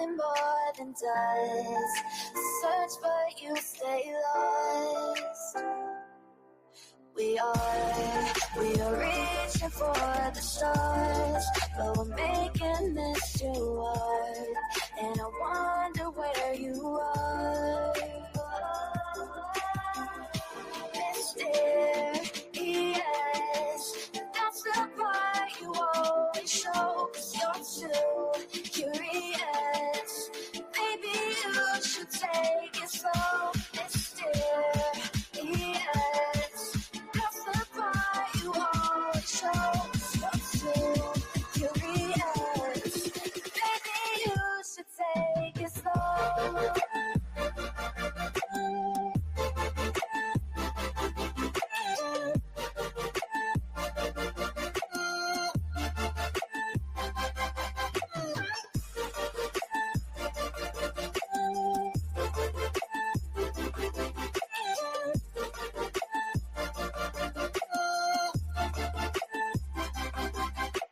nothing more than dust. Search but you stay lost. We are reaching for the stars, but we're making this too hard. And I wonder where you are. Mysterious, that's the part you always show. 'Cause you're too curious. Maybe you should take it slow. Mysterious, that's the part you always show. 'Cause you're too curious. Maybe you should take it slow.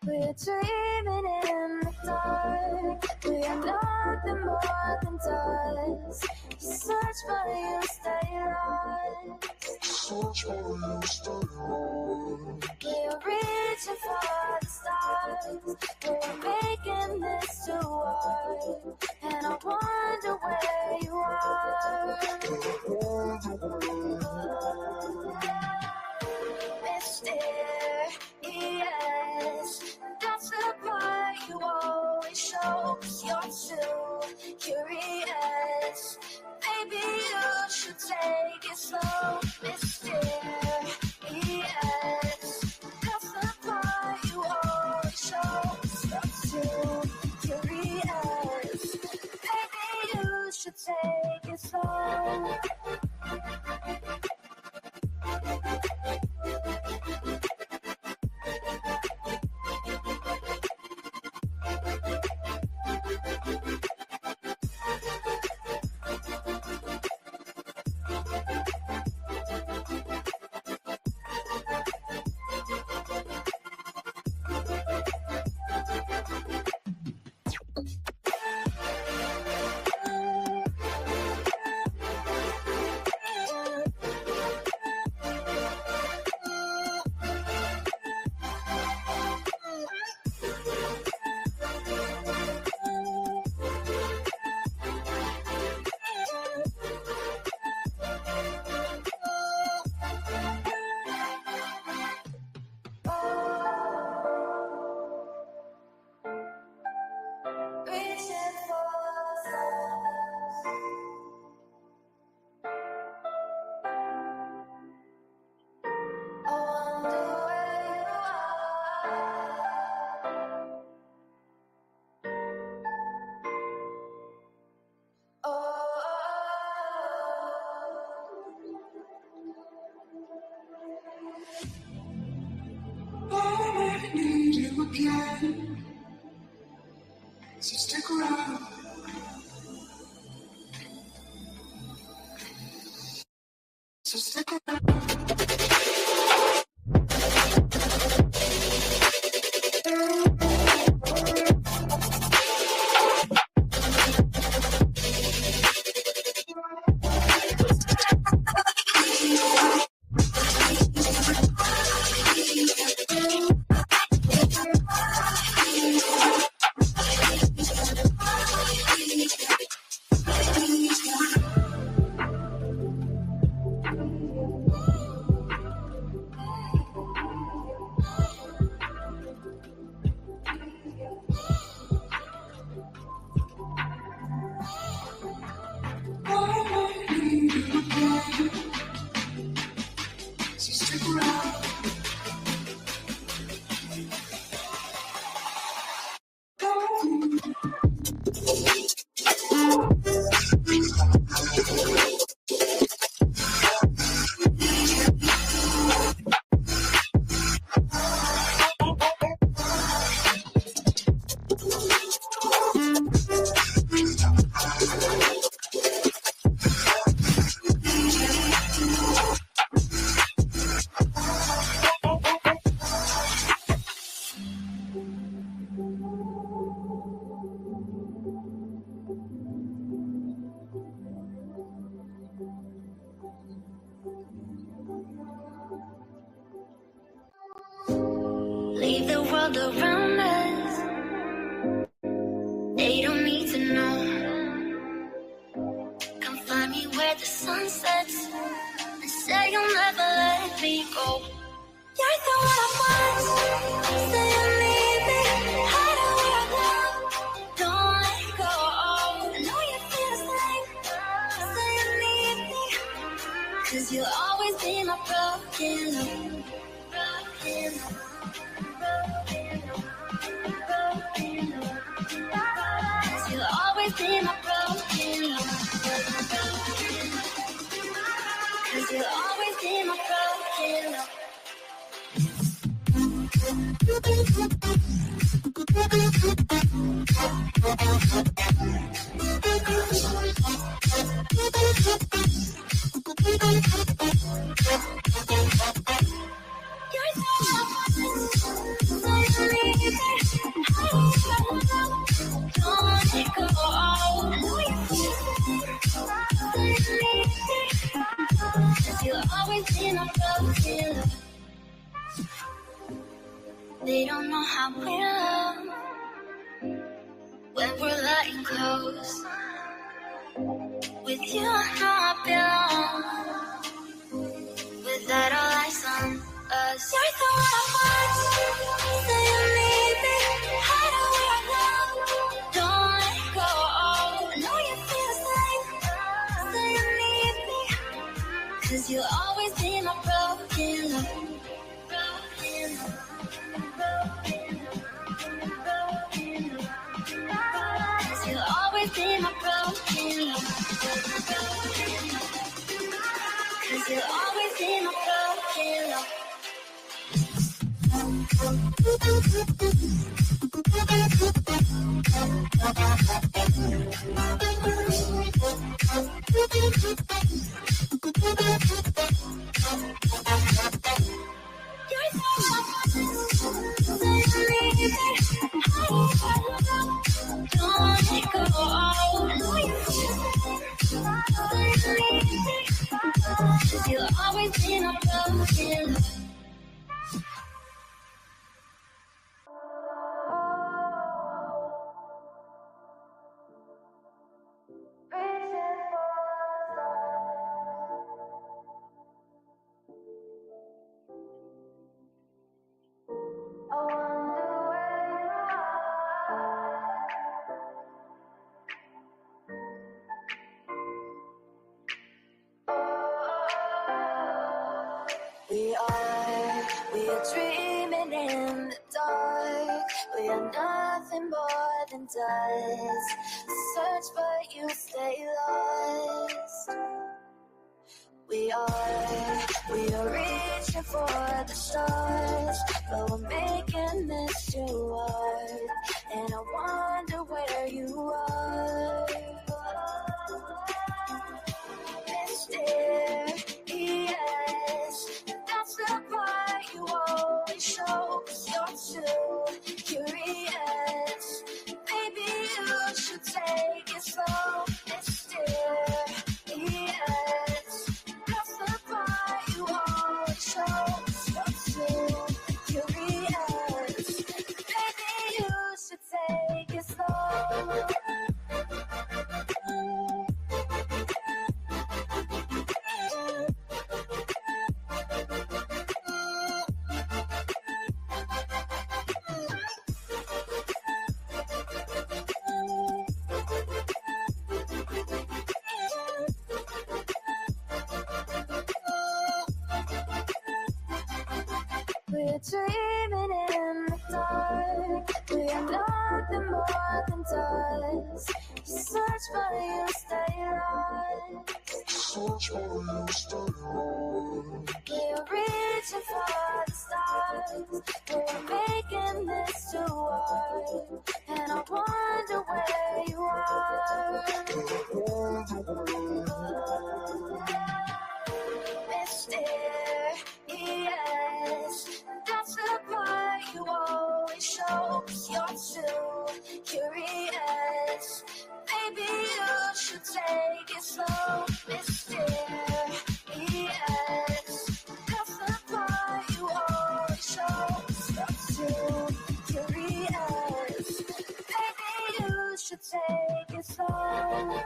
We're dreaming in the dark. We are nothing more than dust. Search but you stay lost. Search but you stay lost. We're reaching for the stars. We're making this too hard. And I wonder where you are. Mysterious, that's the part you always show. 'Cause you're too curious. Maybe you should take it slow. Mysterious, that's the part you always show. 'Cause you're too curious. Maybe you should take it slow. I need you again, so stick around. So stick around. 'Cause you'll always be my broken love. Broken love. Broken love. Broken love. 'Cause you'll always be my broken love. 'Cause you'll always be my broken love. They don't know how we love when we're letting close. With you, I know I belong. Without all eyes on us, you're the one I want. Say you need me, hide away our love. Don't let go. I know you feel the same. Say you need me, 'cause you'll always be my broken love. Broken love. Cause you'll always be my broken love. Cause you'll always be my broken love. You'll always be my broken love. We are dreaming in the dark. We are nothing more than dust. Search but you stay lost. We are reaching for the stars, but we're making this too hard. And I wonder where you are. Mysterious, that's the part you always show. 'Cause you're too curious. Maybe you should take it slow. Mysterious, that's the part you always show. 'Cause you're too curious. Maybe you should take it slow. We're dreaming in the dark. We are nothing more than dust. Search but you stay lost. Search but you stay lost. We're reaching for the stars. We're making this too hard. And I wonder where you are. Mysterious, that's the part you always show. 'Cause you're too curious. Maybe you should take it slow. Mysterious, that's the part you always show. 'Cause you're too curious. Maybe you should take it slow.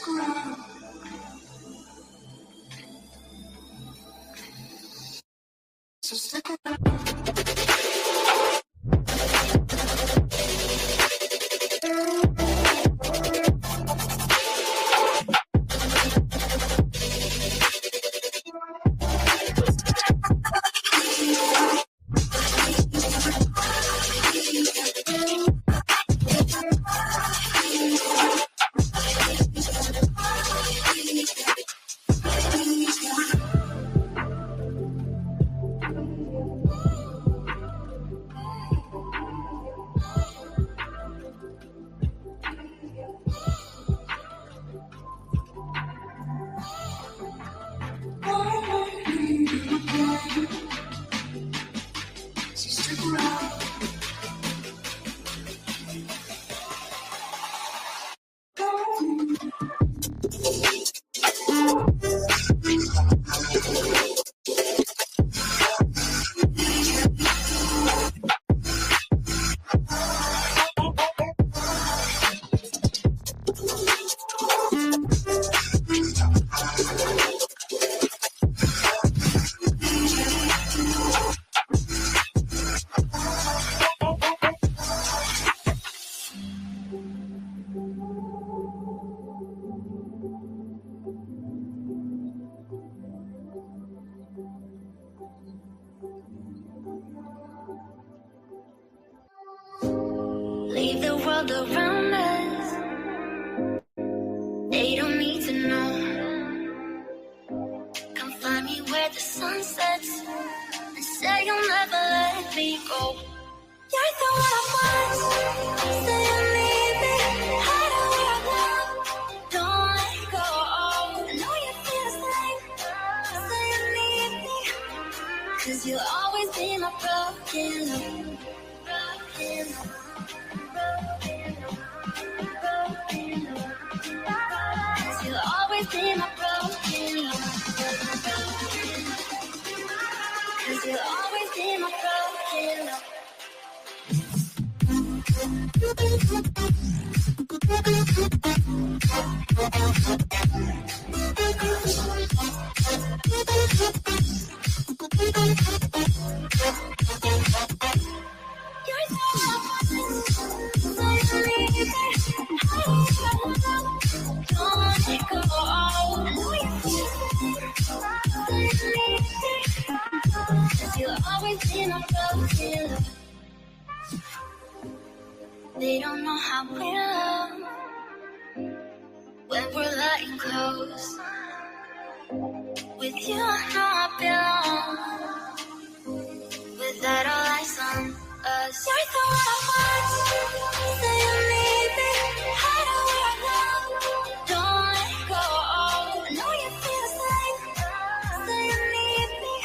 stick around. So stick around. Leave the world around us. They don't need to know. Come find me where the sun sets and say you'll never let me go. You're the one I want. Say you need me. Hide away I love. Don't let go. I know you feel the same. Say you need me. 'Cause you'll always be my broken love. Broken love. You'll always be my broken love. 'Cause you'll always be my broken love. You're so don't let it go. I know you feel it. 'Cause you'll always be my broken love. They don't know how we love when we're letting close. With you, I know I belong. Without all eyes on us, you're the one I want. Say you need me. Hide away I love. Don't let go. I know you feel the same. Say you need me.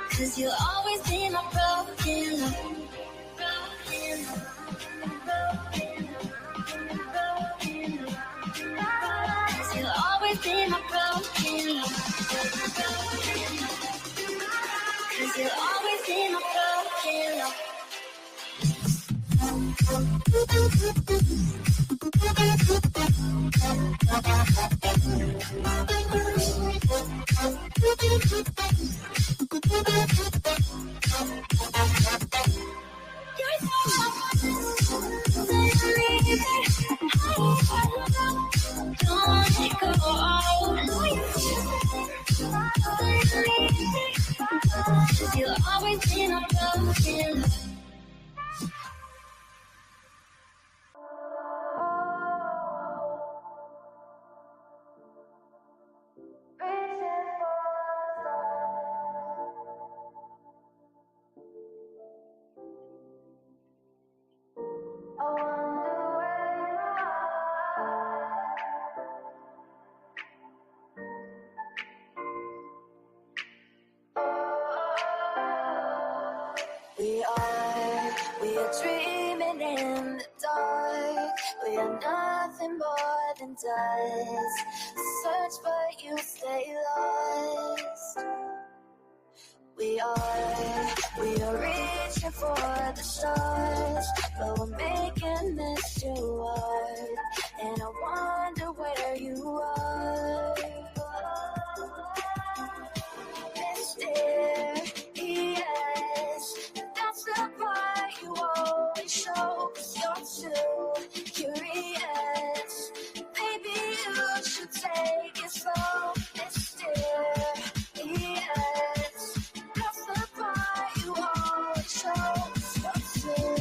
'Cause you'll always be my broken love. Broken love. You'll always be my broken love. 'Cause you'll always be my broken love. You're so don't let it go. I know you feel it. You'll always be my broken love. We are dreaming in the dark. We are nothing more than dust. Search but you stay lost. We are reaching for the stars, but we're making this too hard. And I wonder where you it slow, mysterious. That's the part you won't show. So soon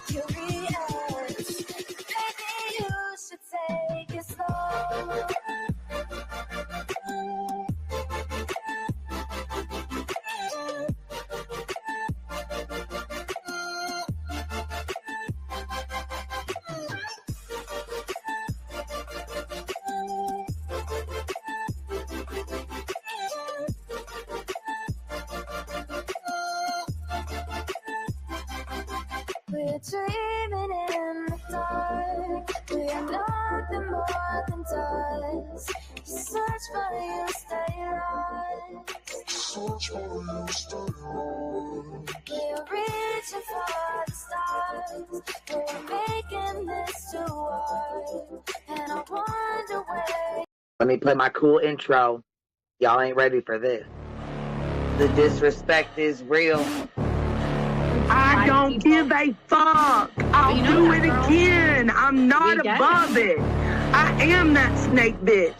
you react. Maybe you should take it slow. We're dreaming in the dark. We are nothing more than dust. You search for you, stay lost. Search for you, stay lost. We're reaching for the stars. We're making this too hard. And I wonder where. Let me play my cool intro. Y'all ain't ready for this. The disrespect is real. I don't give a fuck. I'll do it again. I'm not above it. I am that snake bitch.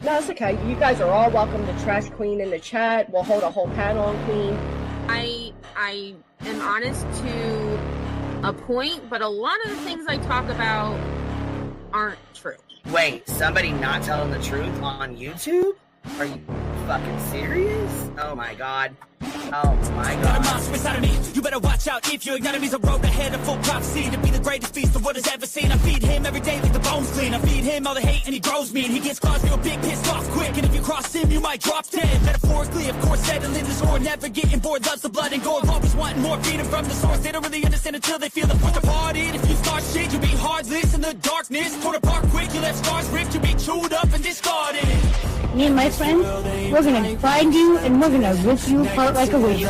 No, it's okay. You guys are all welcome to trash Queen in the chat. We'll hold a whole panel on Queen. I am honest to a point, but a lot of the things I talk about aren't true. Wait, somebody not telling the truth on YouTube? Are you fucking serious? Oh my god. Oh my god. Got a monster inside of me. You better watch out if you ignite me's a road ahead of full prophecy to be the greatest beast the world has ever seen. I feed him every day like the bones clean. I feed him all the hate and he grows me. And he gets claws real big, pissed off quick. And if you cross him, you might drop dead. Metaphorically, of course, settling the score. Never getting bored, loves the blood and gore. Always wanting more freedom from the source. They don't really understand until they feel the push apart it. If you start shit, you'll be heartless in the darkness. Torn apart quick, you left scars ripped. You'll be chewed up and discarded. Me and my friends, we're gonna find you and we're gonna rip you apart like a witch.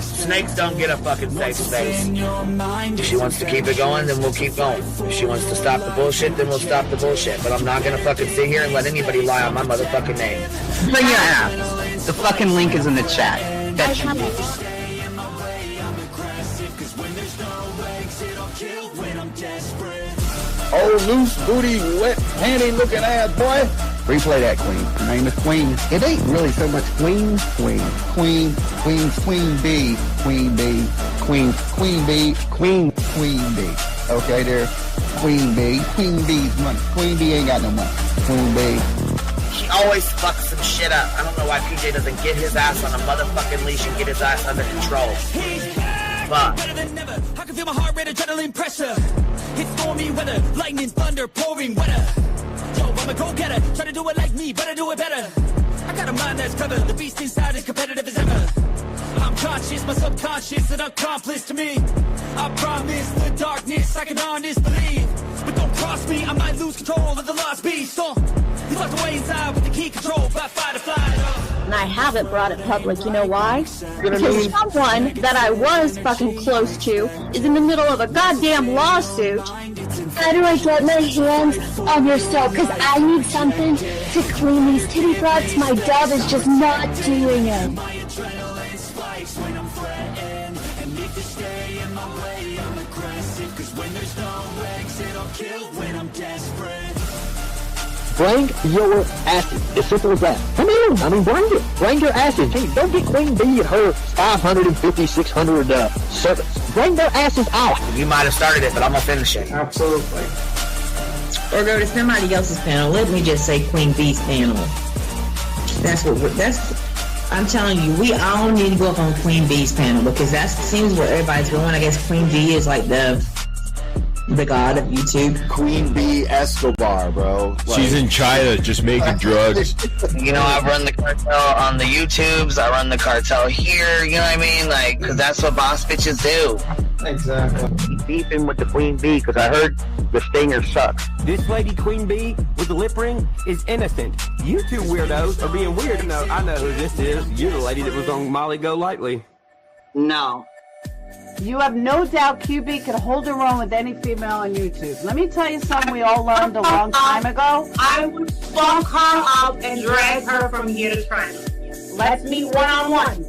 Snakes don't get a fucking safe space. If she wants to keep it going, then we'll keep going. If she wants to stop the bullshit, then we'll stop the bullshit. But I'm not gonna fucking sit here and let anybody lie on my motherfucking name. Bring your ass. The fucking link is in the chat. That should be. Oh, loose booty, wet panty looking ass boy. Replay that, Queen. Her name is Queen. It ain't really so much Queen. Queen B. Queen B. Queen B. Okay, there. Queen B. Queen B's money. Queen B ain't got no money. Queen B. She always fucks some shit up. I don't know why PJ doesn't get his ass on a motherfucking leash and get his ass under control. Fuck. Better than never. I can feel my heart rate, adrenaline pressure. It's stormy weather, lightning, thunder, pouring weather. Yo, I'm a go-getter, try to do it like me, but I do it better. I got a mind that's clever, the beast inside is competitive as ever. I'm conscious, my subconscious, an accomplice to me. I promise the darkness, I can honest believe. But don't cross me, I might lose control of the lost beast. He's locked away inside with the key control, by fight or flight. And I haven't brought it public, you know why? Because someone that I was fucking close to is in the middle of a goddamn lawsuit. How do I get my hands on your soap? Because I need something to clean these titty broads. My dove is just not doing it. Bring your asses. As simple as that. Come on. I mean, bring it. Bring your asses. Hey, don't get Queen B and her 550, 600 servants. Bring their asses out. You might have started it, but I'm gonna finish it. Absolutely. Or go to somebody else's panel. Let me just say Queen B's panel. I'm telling you, we all need to go up on Queen B's panel because that seems where everybody's going. I guess Queen B is like the god of YouTube. Queen B Escobar, bro. Like, she's in China just making drugs. You know, I run the cartel on the YouTubes. I run the cartel here. You know what I mean? Like, because that's what boss bitches do. Exactly. Beefing with the Queen Bee because I heard the stinger sucks. This lady Queen Bee with the lip ring is innocent. You two weirdos are being weird. No, I know who this is. You're the lady that was on Molly Go Lightly. No. You have no doubt QB could hold her own with any female on YouTube. Let me tell you something we all learned a long time ago. I would fuck her up and drag her from here to China. Let's meet one-on-one.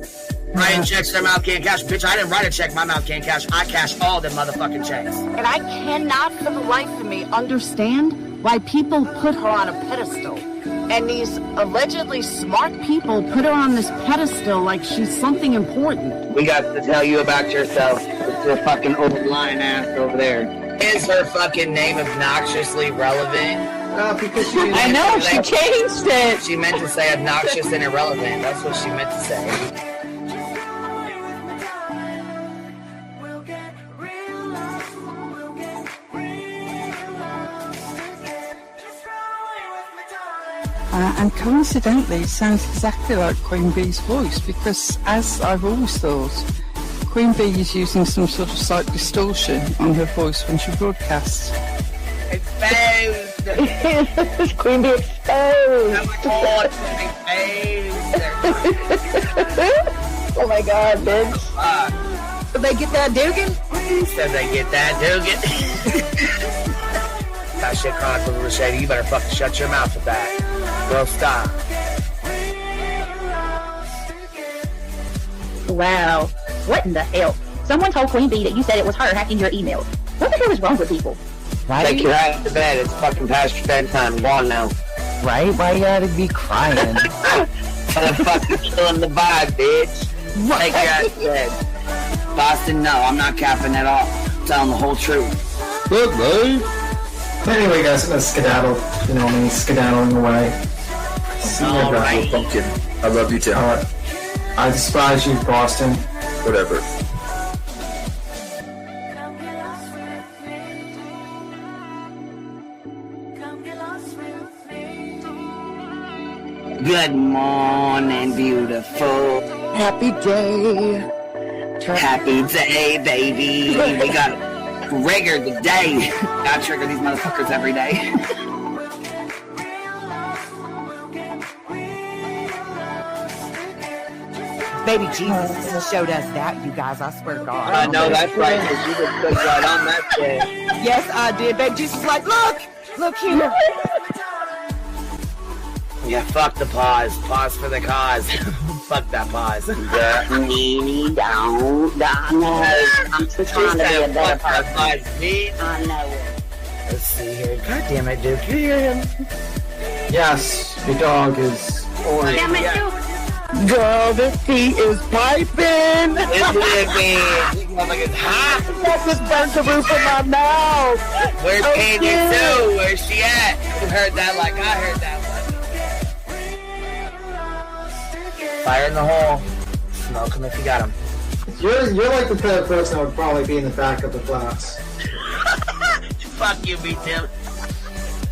Writing checks, their mouth can't cash. Bitch, I didn't write a check, my mouth can't cash. I cash all them motherfucking checks. And I cannot for the life of me understand why people put her on a pedestal. And these allegedly smart people put her on this pedestal like she's something important. We got to tell you about yourself. It's your fucking old lying ass over there. Is her fucking name obnoxiously relevant? Because I know, she changed it. She meant to say obnoxious and irrelevant. That's what she meant to say. And coincidentally, it sounds exactly like Queen Bee's voice, because as I've always thought, Queen Bee is using some sort of slight distortion on her voice when she broadcasts. Exposed! Queen Bee exposed! Oh my god, bitch. Did they get that Dugan? Said they get that Dugan. That shit Chronicle of Shady. You better fucking shut your mouth with that. Girl, stop. Wow. What in the hell? Someone told Queen Bee that you said it was her hacking your emails. What the hell is wrong with people? Right? Take your ass to bed. It's fucking past your bedtime. Go on now. Right? Why you gotta be crying? Motherfucker killing the vibe, bitch. Take your ass to bed. Boston, no. I'm not capping at all. I'm telling the whole truth. Look, babe. Anyway, guys, I'm gonna skedaddle. You know me, skedaddling away. See you guys. Pumpkin. I love you too. I despise you, Boston. Whatever. Good morning, beautiful. Happy day. Happy day, baby. We got trigger today. Gotta trigger these motherfuckers every day. Baby Jesus showed us that, you guys. I swear to God. I know that's right, because you just put right on that shit. Yes, I did. Baby Jesus was like, look here. Yeah, fuck the pause. Pause for the cause. Fuck that pause. I'm just trying to be a better person. I know it. Let's see here. God damn it, Duke. You hear him? Yes, your dog is. Damn it, Duke. Girl, this tea is piping. It's living. This motherfucker's hot. That just burnt the roof of my mouth. Where's Candy Sue? Where's she at? You heard that like I heard that one. Fire in the hole. Smoke him if you got him. You're like the type of person that would probably be in the back of the class. Fuck you, me Tim.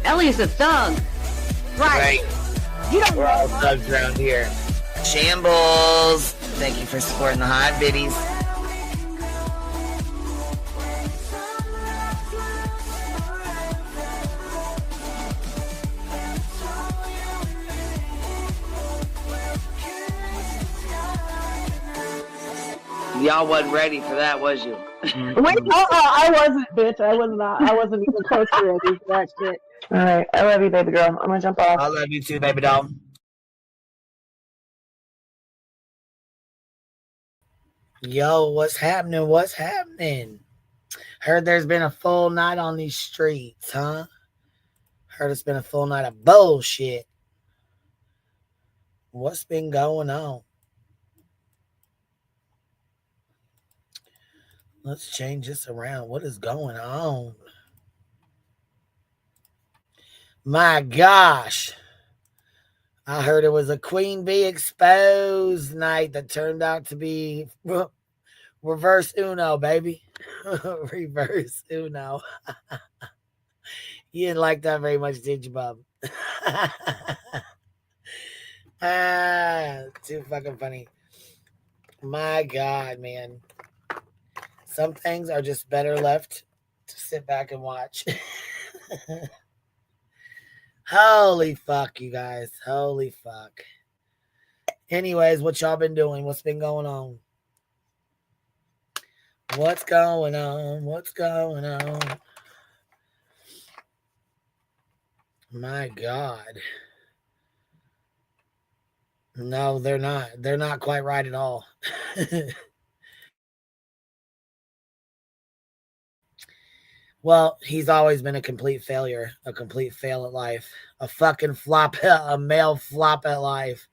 Ellie's a thug. Right. You don't We're all thugs around here. Shambles. Thank you for supporting the hot biddies. Y'all wasn't ready for that, was you? Wait, I wasn't, bitch. I was not. I wasn't even close to ready for that shit. All right, I love you, baby girl. I'm gonna jump off. I love you too, baby doll. Yo, what's happening? What's happening? Heard there's been a full night on these streets, huh? Heard it's been a full night of bullshit. What's been going on? Let's change this around. What is going on? My gosh. I heard it was a Queen Bee exposed night that turned out to be reverse Uno, baby. Reverse Uno. You didn't like that very much, did you, Bob? Too fucking funny. My God, man. Some things are just better left to sit back and watch. Holy fuck, you guys. Holy fuck. Anyways, what y'all been doing? What's been going on? What's going on? What's going on? My God. No, they're not. They're not quite right at all. Well, he's always been a complete failure, a complete fail at life, a fucking flop, a male flop at life.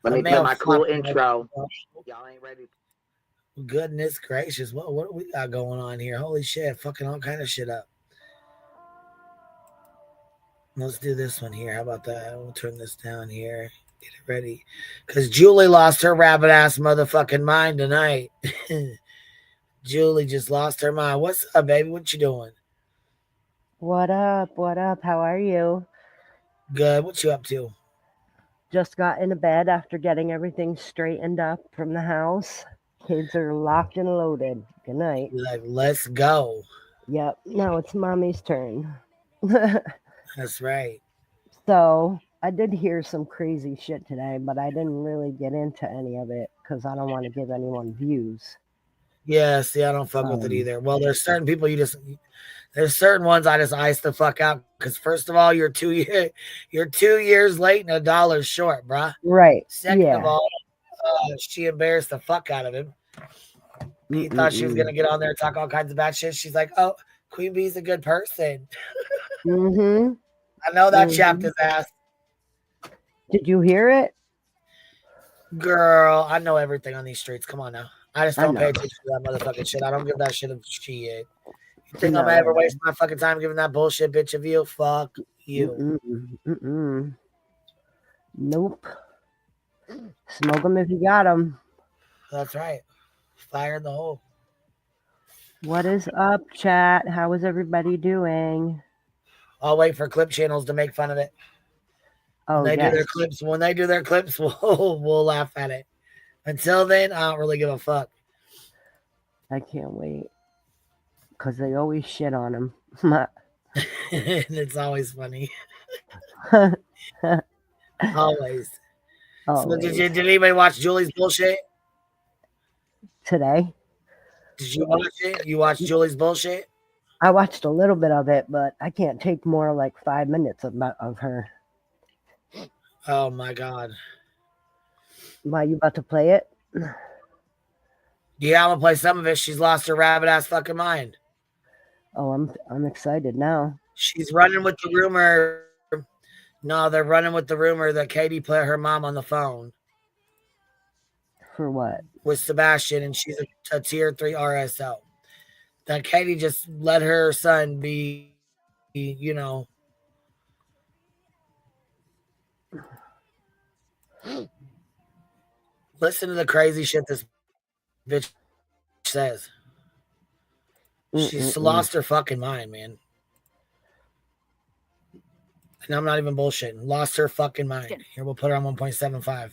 Let me play my cool intro. Y'all ain't ready. Goodness gracious, what do we got going on here? Holy shit, fucking all kind of shit up. Let's do this one here. How about that? We'll turn this down here. Get it ready. Because Julie lost her rabbit ass motherfucking mind tonight. Julie just lost her mind. What's up, baby? What you doing? What up? What up? How are you? Good. What you up to? Just got into bed after getting everything straightened up from the house. Kids are locked and loaded. Good night. Like, let's go. Yep. Now it's mommy's turn. That's right. So I did hear some crazy shit today, but I didn't really get into any of it because I don't want to give anyone views. Yeah, see, I don't fuck with it either. Well, there's certain people there's certain ones I just ice the fuck out because first of all, you're 2 years late and $1 short, bruh. Right. Second of all, she embarrassed the fuck out of him. He thought she was gonna get on there and talk all kinds of bad shit. She's like, "Oh, Queen Bee's a good person." Mm-hmm. I know that chapped his ass. Did you hear it? Girl, I know everything on these streets. Come on now. I just don't pay attention to that motherfucking shit. I don't give that shit a shit. You think I'm gonna ever waste my fucking time giving that bullshit bitch a view? Fuck you. Nope. Smoke them if you got them. That's right. Fire in the hole. What is up, chat? How is everybody doing? I'll wait for clip channels to make fun of it. Oh, when they do their clips, we'll laugh at it. Until then, I don't really give a fuck. I can't wait. Because they always shit on him. It's always funny. Always. So did anybody watch Julie's bullshit? Today? Did you watch it? You watched Julie's bullshit? I watched a little bit of it, but I can't take more like 5 minutes of her. Oh my god. Why, you about to play it? Yeah, I'm gonna play some of it. She's lost her rabbit ass fucking mind. Oh, I'm excited now. She's running with the rumor. No, they're running with the rumor that Katie put her mom on the phone. For what? With Sebastian, and she's a tier 3 RSO. That Katie just let her son be, you know. Listen to the crazy shit this bitch says. She's lost her fucking mind, man. And I'm not even bullshitting. Lost her fucking mind. Here, we'll put her on 1.75.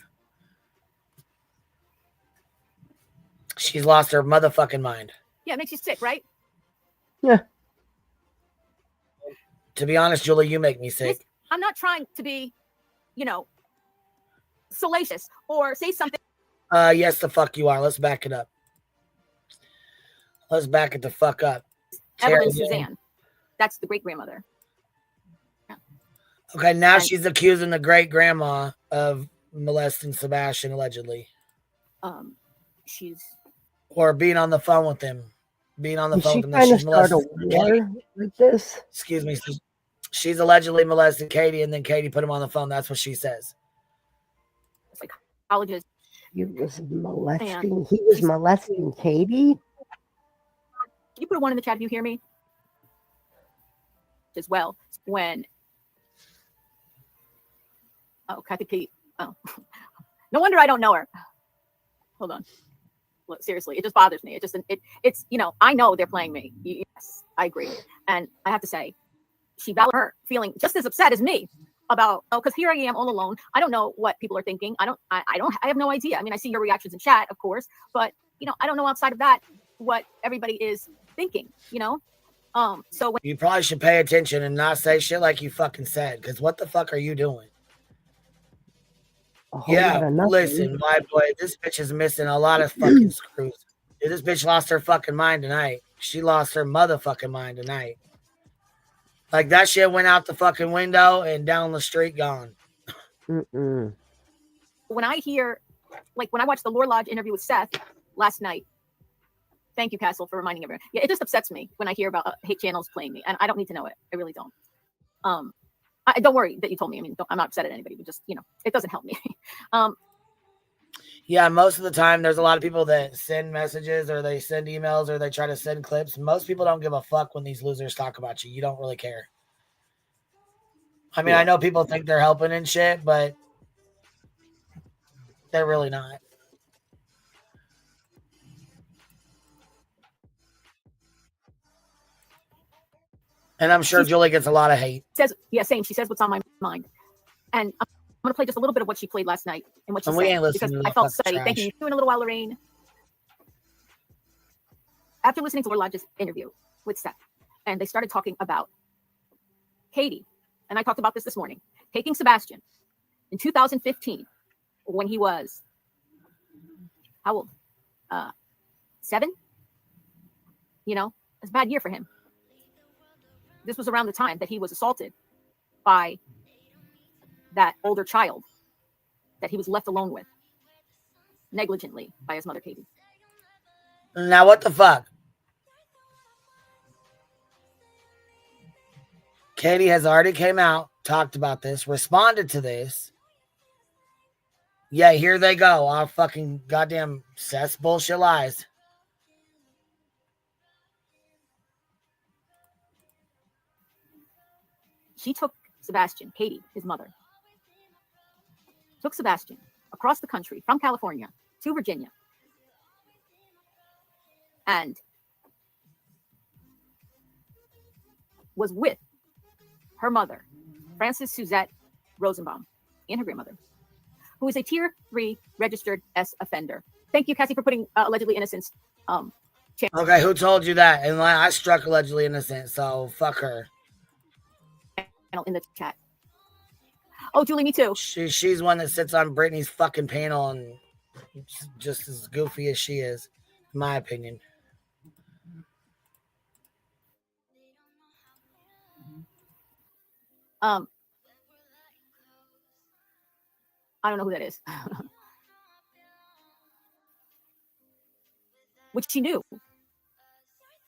She's lost her motherfucking mind. Yeah, it makes you sick, right? Yeah. To be honest, Julie, you make me sick. I'm not trying to be, salacious or say something. Yes, the fuck you are. Let's back it up. Let's back it the fuck up. Evelyn Suzanne. That's the great grandmother. Yeah. Okay, now she's accusing the great grandma of molesting Sebastian allegedly. Or being on the phone with him. Being on the phone with him. She's molesting like this. Excuse me. She's allegedly molested Katie, and then Katie put him on the phone. That's what she says. Psychologist. He was molesting Katie? Can you put a 1 in the chat if you hear me? As well, when Kathy Pete. Oh, no wonder I don't know her. Hold on. Look, seriously, it just bothers me. It's I know they're playing me. Yes, I agree, and I have to say, she validated her feeling just as upset as me about because here I am all alone. I don't know what people are thinking. I have no idea. I mean, I see your reactions in chat, of course, but I don't know outside of that what everybody is thinking. So when you probably should pay attention and not say shit like you fucking said, because what the fuck are you doing? Yeah, listen, my boy, this bitch is missing a lot of fucking screws. This bitch lost her fucking mind tonight. She lost her motherfucking mind tonight. Like, that shit went out the fucking window and down the street gone. When I hear, when I watched the Lore Lodge interview with Seth last night, Thank you, Castle, for reminding everyone. Yeah, it just upsets me when I hear about hate channels playing me, and I don't need to know it. I really don't. Don't worry that you told me. I mean, I'm not upset at anybody, but just, it doesn't help me. Yeah, most of the time, there's a lot of people that send messages or they send emails or they try to send clips. Most people don't give a fuck when these losers talk about you. You don't really care. I mean, I know people think they're helping and shit, but they're really not. And I'm sure Julie gets a lot of hate. Same. She says what's on my mind. And I'm going to play just a little bit of what she played last night and what she said. We ain't listening because to I felt so. Thank you. See you in a little while, Lorraine. After listening to Lord Lodge's interview with Seth, and they started talking about Katie, and I talked about this morning, taking Sebastian in 2015 when he was, how old? 7? It's a bad year for him. This was around the time that he was assaulted by that older child that he was left alone with negligently by his mother, Katie. Now, what the fuck? Katie has already came out, talked about this, responded to this. Yeah, here they go. Our fucking goddamn Seth's bullshit lies. She took Sebastian, Katie, his mother, took Sebastian across the country from California to Virginia. And was with her mother, Frances Suzette Rosenbaum, and her grandmother, who is a Tier 3 registered S offender. Thank you, Cassie, for putting allegedly innocent. Okay, who told you that? And I struck allegedly innocent, so fuck her. In the chat. Oh, Julie, me too. She's one that sits on Brittany's fucking panel and just as goofy as she is, in my opinion. I don't know who that is. Which she knew.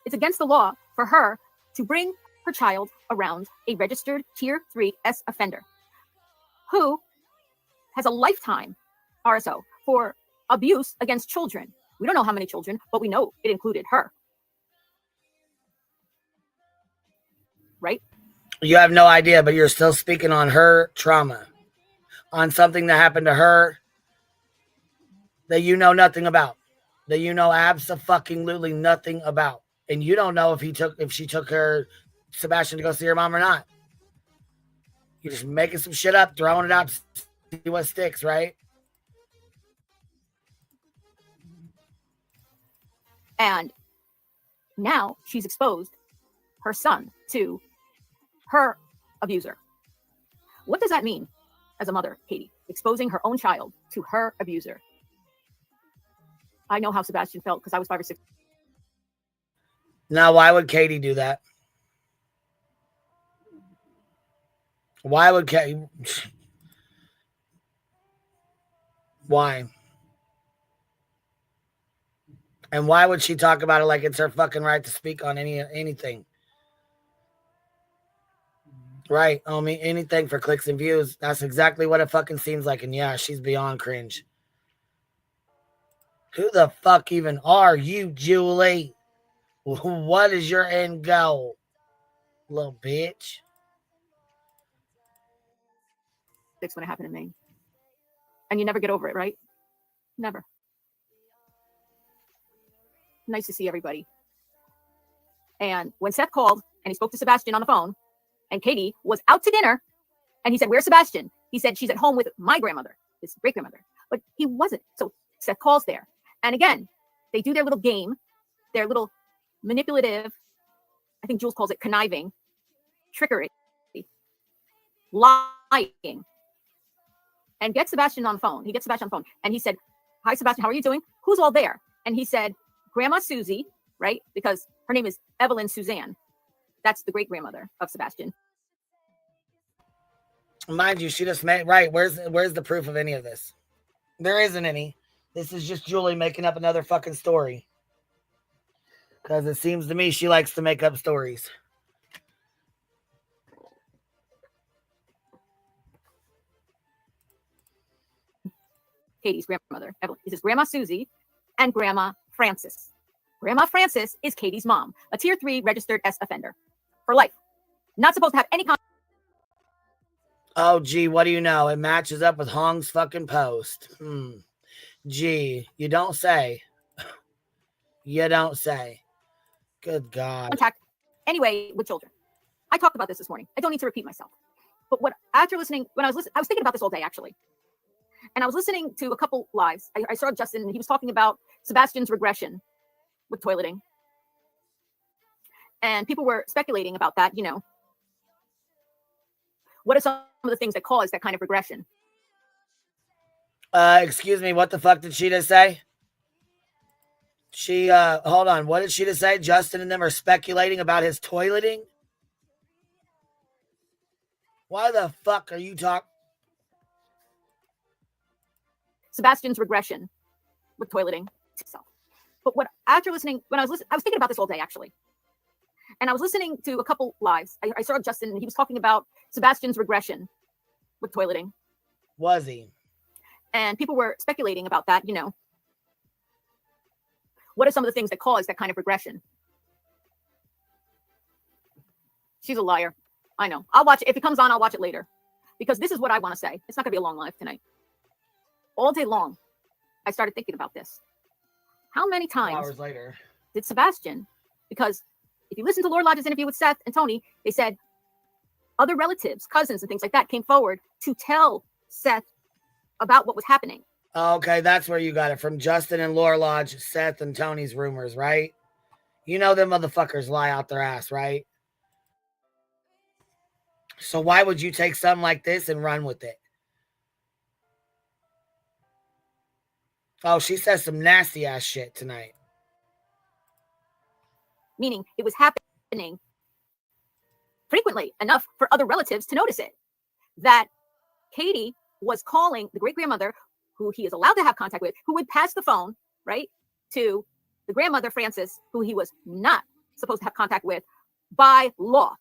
It's against the law for her to bring her child around a registered Tier 3 S offender who has a lifetime RSO for abuse against children. We don't know how many children, but we know it included her. Right? You have no idea, but you're still speaking on her trauma, on something that happened to her that you know nothing about, that you know abso-fucking-lutely nothing about. And you don't know if she took her Sebastian to go see her mom or not. You're just making some shit up, throwing it out to see what sticks, right? And now she's exposed her son to her abuser. What does that mean as a mother, Katie? Exposing her own child to her abuser. I know how Sebastian felt because I was 5 or 6. Now, why would Katie do that? Why would Katie? Why? And why would she talk about it like it's her fucking right to speak on anything? Right. I mean, anything for clicks and views. That's exactly what it fucking seems like. And yeah, she's beyond cringe. Who the fuck even are you, Julie? What is your end goal, little bitch? It's when it happened to me. And you never get over it, right? Never. Nice to see everybody. And when Seth called and he spoke to Sebastian on the phone, and Katie was out to dinner, and he said, "Where's Sebastian?" He said, "She's at home with my grandmother, his great grandmother." But he wasn't. So Seth calls there. And again, they do their little game, their little manipulative, I think Jules calls it conniving, trickery, lying, and get Sebastian on the phone. He gets Sebastian on the phone, and he said, "Hi, Sebastian, how are you doing? Who's all there?" And he said, "Grandma Susie," right? Because her name is Evelyn Suzanne. That's the great-grandmother of Sebastian. Mind you, she just made, right, where's the proof of any of this? There isn't any. This is just Julie making up another fucking story. Because it seems to me she likes to make up stories. Katie's grandmother, Evelyn. This is Grandma Susie and Grandma Frances. Grandma Frances is Katie's mom, a tier 3 registered S offender for life. Not supposed to have any contact. Oh, gee, what do you know? It matches up with Hong's fucking post. Gee, you don't say. You don't say. Good God. Contact anyway with children. I talked about this morning. I don't need to repeat myself. But after listening, I was thinking about this all day actually. And I was listening to a couple lives. I saw Justin, and he was talking about Sebastian's regression with toileting. And people were speculating about that, you know. What are some of the things that cause that kind of regression? Excuse me, what the fuck did she just say? She, hold on, what did she just say? Justin and them are speculating about his toileting? Why the fuck are you talking? Sebastian's regression with toileting itself. But after listening, I was thinking about this all day actually. And I was listening to a couple lives. I saw Justin, and he was talking about Sebastian's regression with toileting. Was he? And people were speculating about that, you know. What are some of the things that cause that kind of regression? She's a liar. I know. I'll watch it. If it comes on, I'll watch it later. Because this is what I want to say. It's not going to be a long live tonight. All day long, I started thinking about this. How many times hours later did Sebastian, because if you listen to Lord Lodge's interview with Seth and Tony, they said other relatives, cousins and things like that came forward to tell Seth about what was happening. Okay, that's where you got it from. Justin and Lore Lodge, Seth and Tony's rumors, right? You know them motherfuckers lie out their ass, right? So why would you take something like this and run with it? Oh, she says some nasty ass shit tonight. Meaning it was happening frequently enough for other relatives to notice it. That Katie was calling the great-grandmother, who he is allowed to have contact with, who would pass the phone, right, to the grandmother, Frances, who he was not supposed to have contact with by law.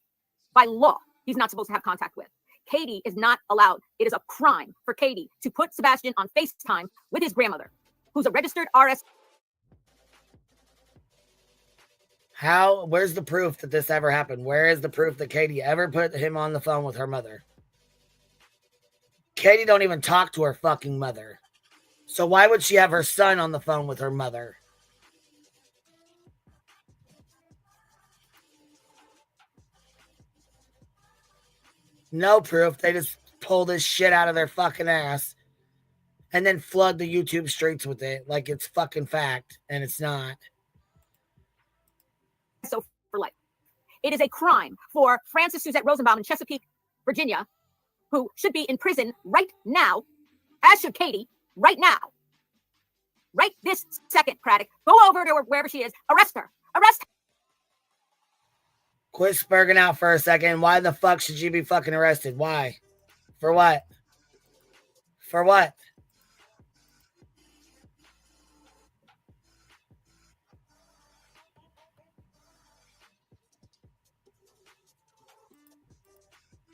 By law, he's not supposed to have contact with. Katie is not allowed. It is a crime for Katie to put Sebastian on FaceTime with his grandmother, who's a registered RS. Where's the proof that this ever happened? Where is the proof that Katie ever put him on the phone with her mother? Katie don't even talk to her fucking mother. So why would she have her son on the phone with her mother? No proof. They just pull this shit out of their fucking ass and then flood the YouTube streets with it like it's fucking fact, and it's not. So for life. It is a crime for Frances Suzette Rosenbaum in Chesapeake, Virginia, who should be in prison right now, as should Katie, right now. Right this second, Craddock. Go over to her, wherever she is. Arrest her. Arrest her. Quit spurging out for a second. Why the fuck should you be fucking arrested? Why? For what? For what?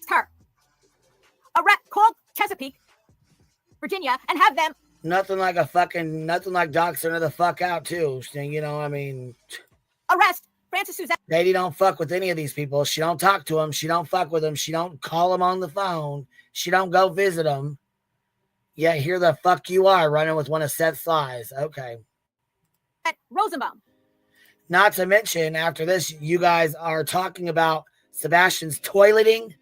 Her. Call Chesapeake, Virginia, and have them. Nothing like doxing her the fuck out, too. You know, I mean. Arrest Frances Suzette. Katie don't fuck with any of these people. She don't talk to them. She don't fuck with them. She don't call them on the phone. She don't go visit them. Yeah, here the fuck you are running with one of Seth's lies. Okay. Rosenbaum. Not to mention, after this, you guys are talking about Sebastian's toileting.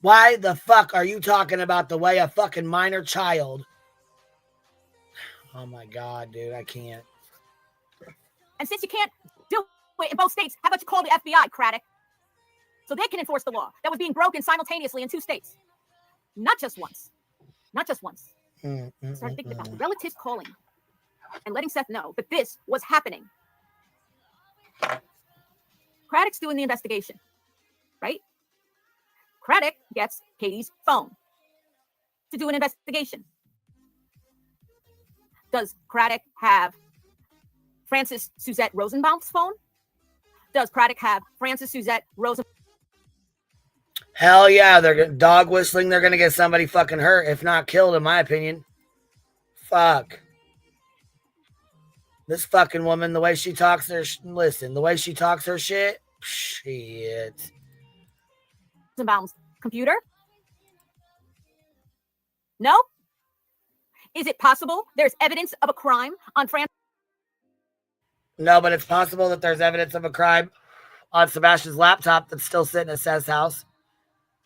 Why the fuck are you talking about the way a fucking minor child? Oh my God, dude, I can't. And since you can't do it in both states, how about you call the FBI, Craddock? So they can enforce the law that was being broken simultaneously in 2 states. Not just once. Not just once. Start thinking about relatives calling and letting Seth know that this was happening. Craddock's doing the investigation, right? Craddock gets Katie's phone to do an investigation. Does Craddock have Francis Suzette Rosenbaum's phone? Does Craddock have Francis Suzette Rosenbaum? Hell yeah, they're dog whistling. They're gonna get somebody fucking hurt, if not killed, in my opinion. Fuck. This fucking woman, the way she talks her, listen, the way she talks her shit, shit. Rosenbaum's computer? No? Is it possible there's evidence of a crime on Francis? No, but it's possible that there's evidence of a crime on Sebastian's laptop that's still sitting at Seth's house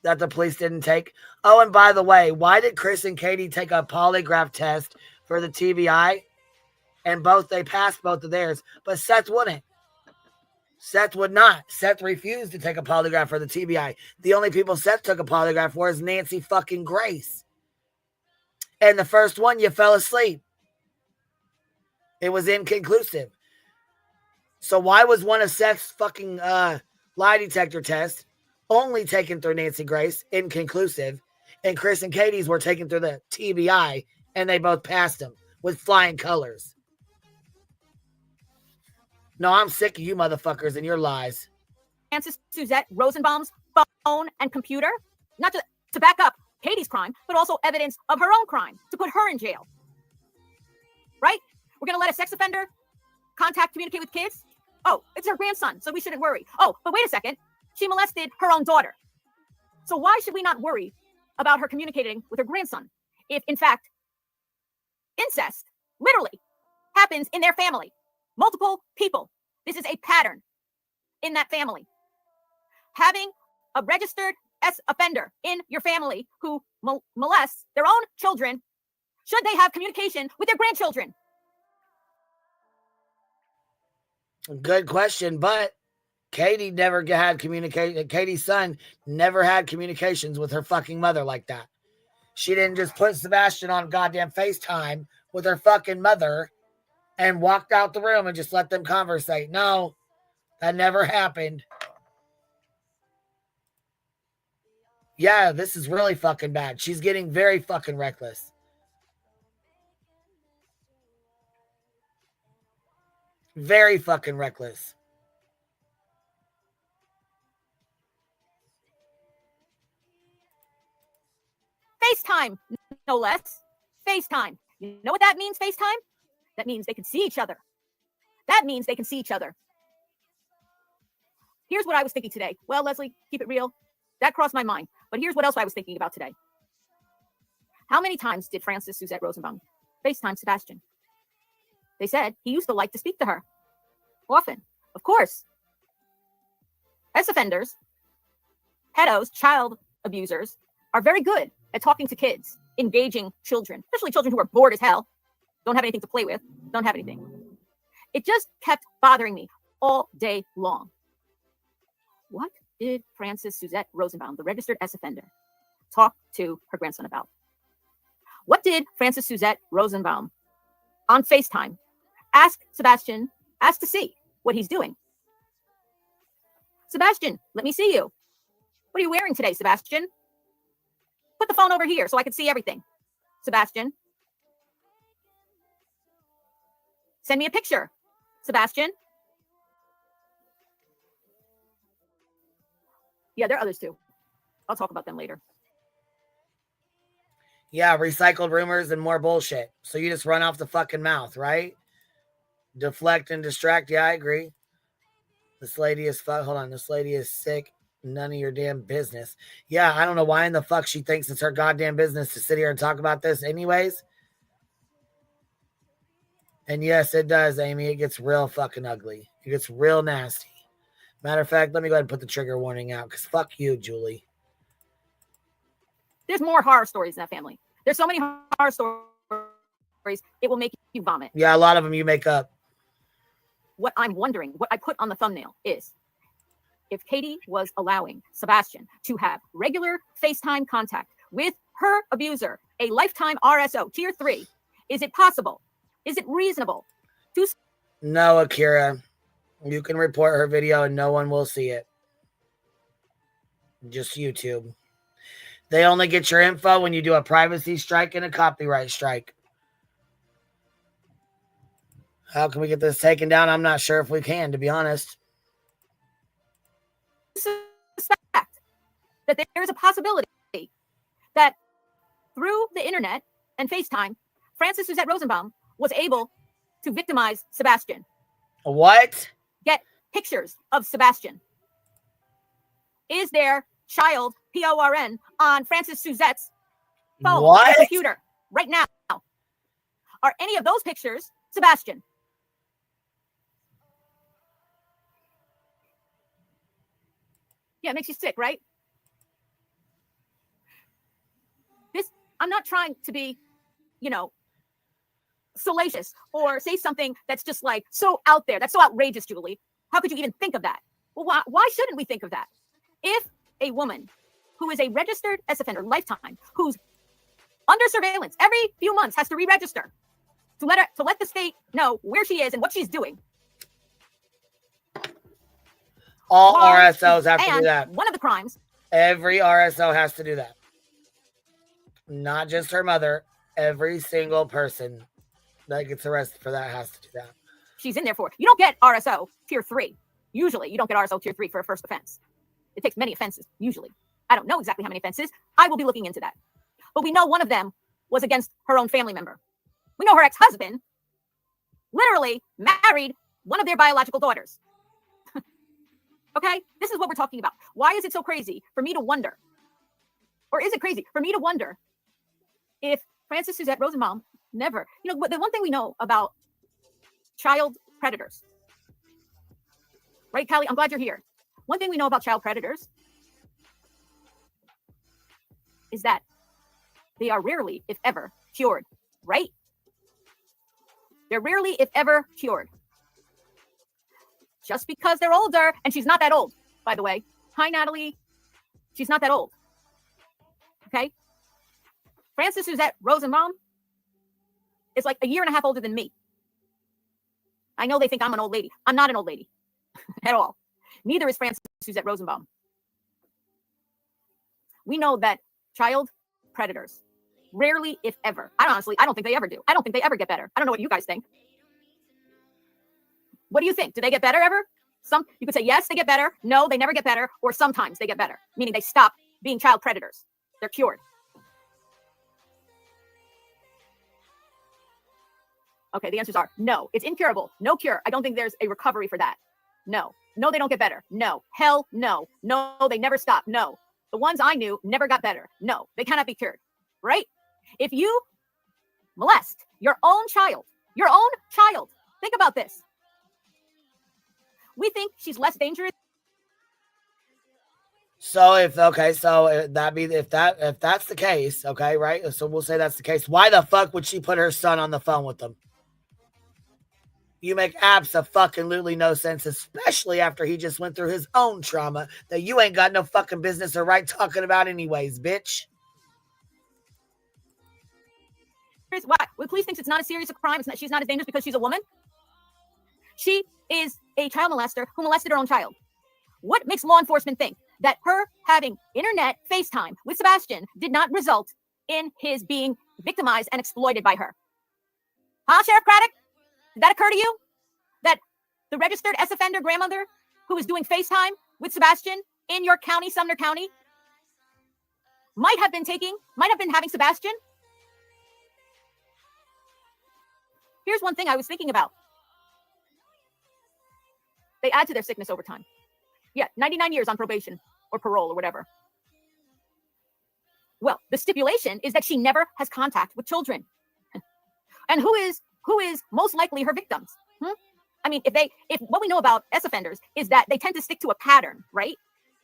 that the police didn't take. Oh, and by the way, why did Chris and Katie take a polygraph test for the TBI? And they passed both of theirs, but Seth wouldn't. Seth would not. Seth refused to take a polygraph for the TBI. The only people Seth took a polygraph for is Nancy fucking Grace. And the first one, you fell asleep. It was inconclusive. So why was one of Seth's fucking lie detector tests only taken through Nancy Grace, inconclusive, and Chris and Katie's were taken through the TBI, and they both passed them with flying colors? No, I'm sick of you motherfuckers and your lies. Francis Suzette Rosenbaum's phone and computer? Not to back up Katie's crime, but also evidence of her own crime to put her in jail. Right? We're going to let a sex offender communicate with kids? Oh, it's her grandson, so we shouldn't worry. Oh, but wait a second. She molested her own daughter. So why should we not worry about her communicating with her grandson if, in fact, incest literally happens in their family? Multiple people. This is a pattern in that family. Having a registered offender in your family who molests their own children, should they have communication with their grandchildren? Good question, but Katie never had communication. Katie's son never had communications with her fucking mother like that. She didn't just put Sebastian on goddamn FaceTime with her fucking mother and walked out the room and just let them conversate. No, that never happened. Yeah, this is really fucking bad. She's getting very fucking reckless. Very fucking reckless. FaceTime, no less. FaceTime. You know what that means, FaceTime? That means they can see each other. That means they can see each other. Here's what I was thinking today. Well, Leslie, keep it real. That crossed my mind. But here's what else I was thinking about today. How many times did Francis Suzette Rosenbaum FaceTime Sebastian? They said he used to like to speak to her. Often. Of course. Sex offenders, pedos, child abusers, are very good at talking to kids, engaging children, especially children who are bored as hell, don't have anything to play with, don't have anything. It just kept bothering me all day long. What did Francis Suzette Rosenbaum, the registered sex offender, talk to her grandson about? What did Francis Suzette Rosenbaum on FaceTime ask Sebastian, ask to see what he's doing? Sebastian, let me see you. What are you wearing today, Sebastian? Put the phone over here so I can see everything. Sebastian. Send me a picture. Sebastian. Yeah, there are others too. I'll talk about them later. Yeah, recycled rumors and more bullshit. So you just run off the fucking mouth, right? Deflect and distract. Yeah, I agree. This lady is hold on. This lady is sick. None of your damn business. Yeah, I don't know why in the fuck she thinks it's her goddamn business to sit here and talk about this anyways. And yes, it does, Amy. It gets real fucking ugly. It gets real nasty. Matter of fact, let me go ahead and put the trigger warning out because fuck you, Julie. There's more horror stories in that family. There's so many horror stories, it will make you vomit. Yeah, a lot of them you make up. What I'm wondering, what I put on the thumbnail is, if Katie was allowing Sebastian to have regular FaceTime contact with her abuser, a lifetime RSO, tier 3, is it possible? Is it reasonable to... No, Akira. You can report her video and no one will see it. Just YouTube. They only get your info when you do a privacy strike and a copyright strike. How can we get this taken down? I'm not sure if we can, to be honest. Suspect that there is a possibility that through the internet and FaceTime, Frances Suzette Rosenbaum was able to victimize Sebastian. What? Get pictures of Sebastian. Is there child, PORN, on Frances Suzette's phone or computer right now? Are any of those pictures Sebastian? Yeah, it makes you sick, right? I'm not trying to be, salacious or say something that's just like so out there. That's so outrageous, Julie. How could you even think of that? Well, why shouldn't we think of that? If a woman who is a registered sex offender lifetime, who's under surveillance every few months, has to re-register to let the state know where she is and what she's doing. All RSOs have to do that. One of the crimes. Every RSO has to do that. Not just her mother. Every single person that gets arrested for that has to do that. She's in there for. You don't get RSO tier 3. Usually, you don't get RSO tier 3 for a first offense. It takes many offenses, usually. I don't know exactly how many offenses. I will be looking into that. But we know one of them was against her own family member. We know her ex-husband literally married one of their biological daughters. Okay? This is what we're talking about. Why is it so crazy for me to wonder? Or is it crazy for me to wonder if Frances Suzette Rosenbaum never, the one thing we know about child predators, right, Callie? I'm glad you're here. One thing we know about child predators is that they are rarely, if ever, cured, right? They're rarely, if ever, cured. Just because they're older, and she's not that old, by the way. Hi, Natalie. She's not that old. Okay? Frances Suzette Rosenbaum is like a year and a half older than me. I know they think I'm an old lady. I'm not an old lady at all. Neither is Frances Suzette Rosenbaum. We know that child predators rarely, if ever, I don't think they ever do. I don't think they ever get better. I don't know what you guys think. What do you think? Do they get better ever? You could say, yes, they get better. No, they never get better. Or sometimes they get better, meaning they stop being child predators. They're cured. Okay, the answers are no. It's incurable. No cure. I don't think there's a recovery for that. No. No, they don't get better. No. Hell no. No, they never stop. No. The ones I knew never got better. No, they cannot be cured. Right? If you molest your own child, think about this. We think she's less dangerous. So if that's the case, okay, right? So we'll say that's the case. Why the fuck would she put her son on the phone with them? You make abso-fucking-lutely no sense, especially after he just went through his own trauma that you ain't got no fucking business or right talking about anyways, bitch. Why? Well, police thinks it's not a serious crime. She's not as dangerous because she's a woman. She is a child molester who molested her own child. What makes law enforcement think that her having internet FaceTime with Sebastian did not result in his being victimized and exploited by her? Huh, Sheriff Craddock? Did that occur to you? That the registered sex offender grandmother who was doing FaceTime with Sebastian in your county, Sumner County, might have been having Sebastian? Here's one thing I was thinking about. They add to their sickness over time. Yeah, 99 years on probation or parole or whatever. Well, the stipulation is that she never has contact with children. And who is most likely her victims? I mean, if what we know about sex offenders is that they tend to stick to a pattern, right?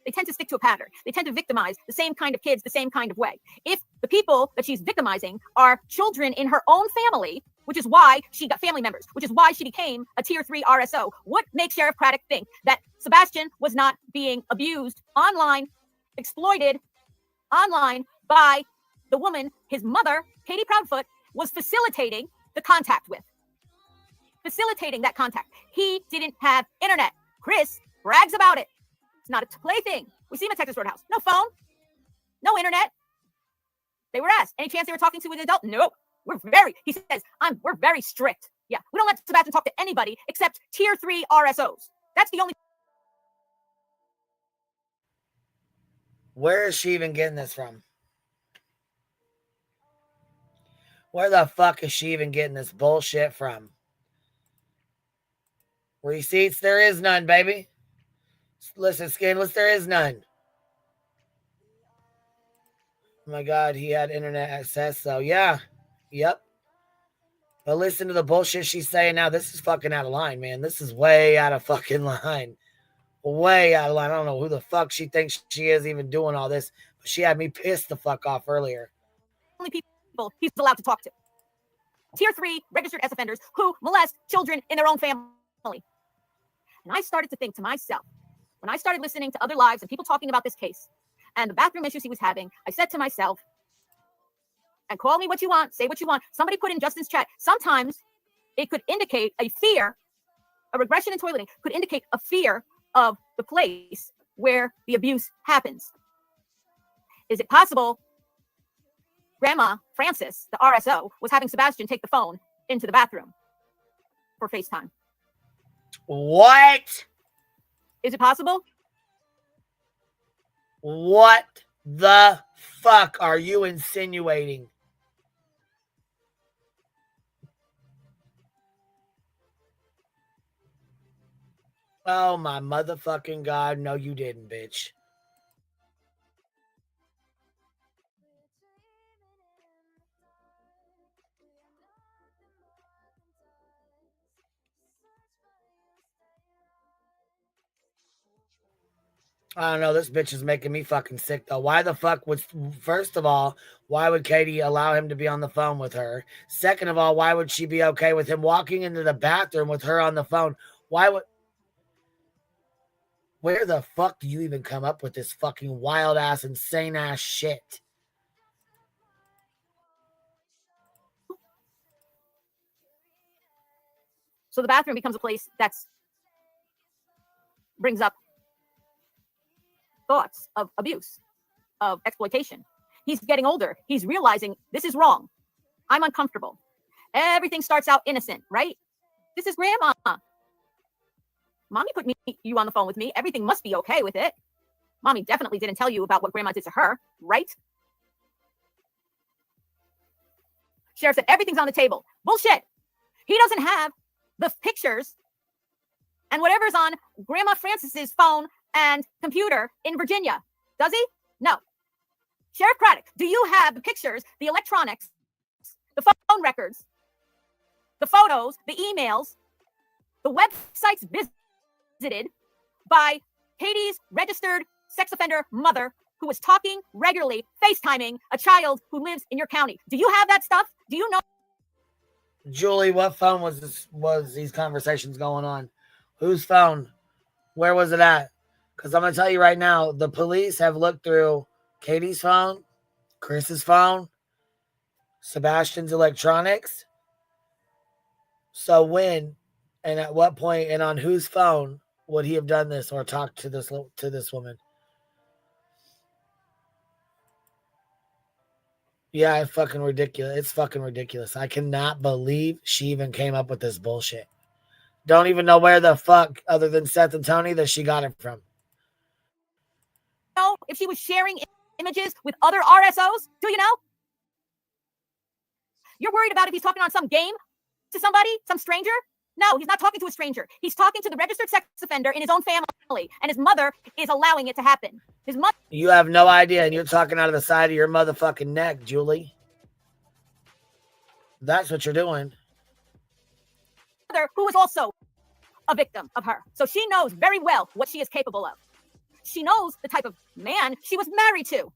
They tend to stick to a pattern. They tend to victimize the same kind of kids the same kind of way. If the people that she's victimizing are children in her own family, which is why she got family members, which is why she became a tier 3 RSO, what makes Sheriff Craddock think that Sebastian was not being abused online, exploited online by the woman his mother, Katie Proudfoot, was facilitating the contact with? Facilitating that contact. He didn't have internet. Chris brags about it. It's not a plaything. We see him at Texas Roadhouse. No phone. No internet. They were asked, any chance they were talking to an adult? Nope. We're very strict. Yeah, we don't let Sebastian talk to anybody except tier 3 RSOs. That's the only. Where is she even getting this from? Where the fuck is she even getting this bullshit from? Receipts? There is none, baby. Listen, Skinless, there is none. Oh my God, he had internet access, so yeah. Yep. But listen to the bullshit she's saying now. This is fucking out of line, man. This is way out of fucking line. Way out of line. I don't know who the fuck she thinks she is even doing all this, but she had me pissed the fuck off earlier. Only people he's allowed to talk to. Tier 3 registered as offenders who molest children in their own family. And I started to think to myself, when I started listening to other lives and people talking about this case and the bathroom issues he was having, I said to myself, and call me what you want, say what you want. Somebody put in Justin's chat. Sometimes it could indicate a fear, a regression in toileting could indicate a fear of the place where the abuse happens. Is it possible Grandma Frances, the RSO, was having Sebastian take the phone into the bathroom for FaceTime? What? Is it possible? What the fuck are you insinuating? Oh my motherfucking God. No, you didn't, bitch. I don't know. This bitch is making me fucking sick, though. Why the fuck would, first of all, why would Katie allow him to be on the phone with her? Second of all, why would she be okay with him walking into the bathroom with her on the phone? Why would, where the fuck do you even come up with this fucking wild ass, insane ass shit? So the bathroom becomes a place that's brings up thoughts of abuse, of exploitation. He's getting older. He's realizing this is wrong. I'm uncomfortable. Everything starts out innocent, right? This is Grandma. Mommy put you on the phone with me. Everything must be okay with it. Mommy definitely didn't tell you about what Grandma did to her, right? Sheriff said everything's on the table. Bullshit. He doesn't have the pictures and whatever's on Grandma Frances's phone and computer in Virginia. Does he? No. Sheriff Craddock, do you have the pictures, the electronics, the phone records, the photos, the emails, the websites visited by Katie's registered sex offender mother who was talking regularly, FaceTiming a child who lives in your county? Do you have that stuff? Do you know? Julie, what phone was these conversations going on? Whose phone? Where was it at? Because I'm going to tell you right now, the police have looked through Katie's phone, Chris's phone, Sebastian's electronics. So when and at what point and on whose phone would he have done this or talked to this woman? Yeah, it's fucking ridiculous. It's fucking ridiculous. I cannot believe she even came up with this bullshit. Don't even know where the fuck, other than Seth and Tony, that she got it from. Know if she was sharing images with other RSOs? Do you know? You're worried about if he's talking on some game to somebody, some stranger? No, he's not talking to a stranger. He's talking to the registered sex offender in his own family, and his mother is allowing it to happen. His mother. You have no idea, and you're talking out of the side of your motherfucking neck, Julie. That's what you're doing. Who was also a victim of her. So she knows very well what she is capable of. She knows the type of man she was married to.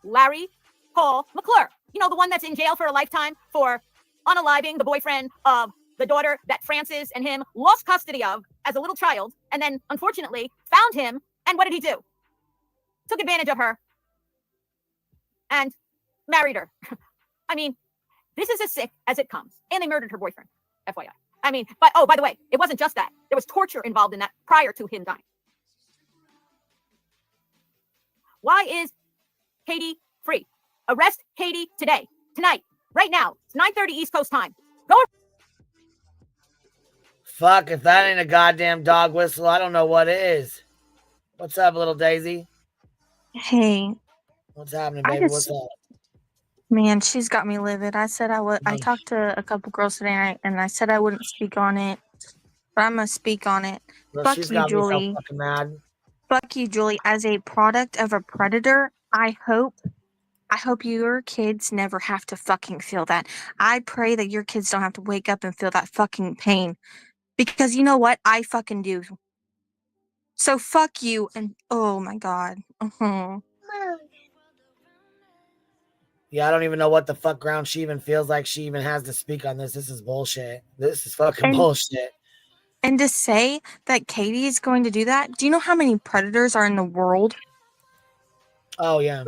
Larry Paul McClure. You know, the one that's in jail for a lifetime for unaliving the boyfriend of the daughter that Frances and him lost custody of as a little child, and then unfortunately found him. And what did he do? Took advantage of her and married her. I mean, this is as sick as it comes. And they murdered her boyfriend, FYI. I mean, but oh, by the way, it wasn't just that. There was torture involved in that prior to him dying. Why is Katie free? Arrest Katie today, tonight, right now. It's 9:30 East Coast time. Go Fuck, if that ain't a goddamn dog whistle, I don't know what is. What's up, little Daisy? Hey. What's happening, baby? What's up? Man, she's got me livid. I said I would. I talked to a couple girls today, and I said I wouldn't speak on it, but I'm gonna speak on it. Well, Fuck she's you, got me so Julie. fucking mad. Fuck you, Julie. As a product of a predator, I hope your kids never have to fucking feel that. I pray that your kids don't have to wake up and feel that fucking pain, because you know what? I fucking do. So fuck you, and oh my god. Yeah, I don't even know what the fuck ground she even feels like she even has to speak on this. This is bullshit. This is fucking bullshit. And to say that Katie is going to do that, do you know how many predators are in the world? Oh, yeah.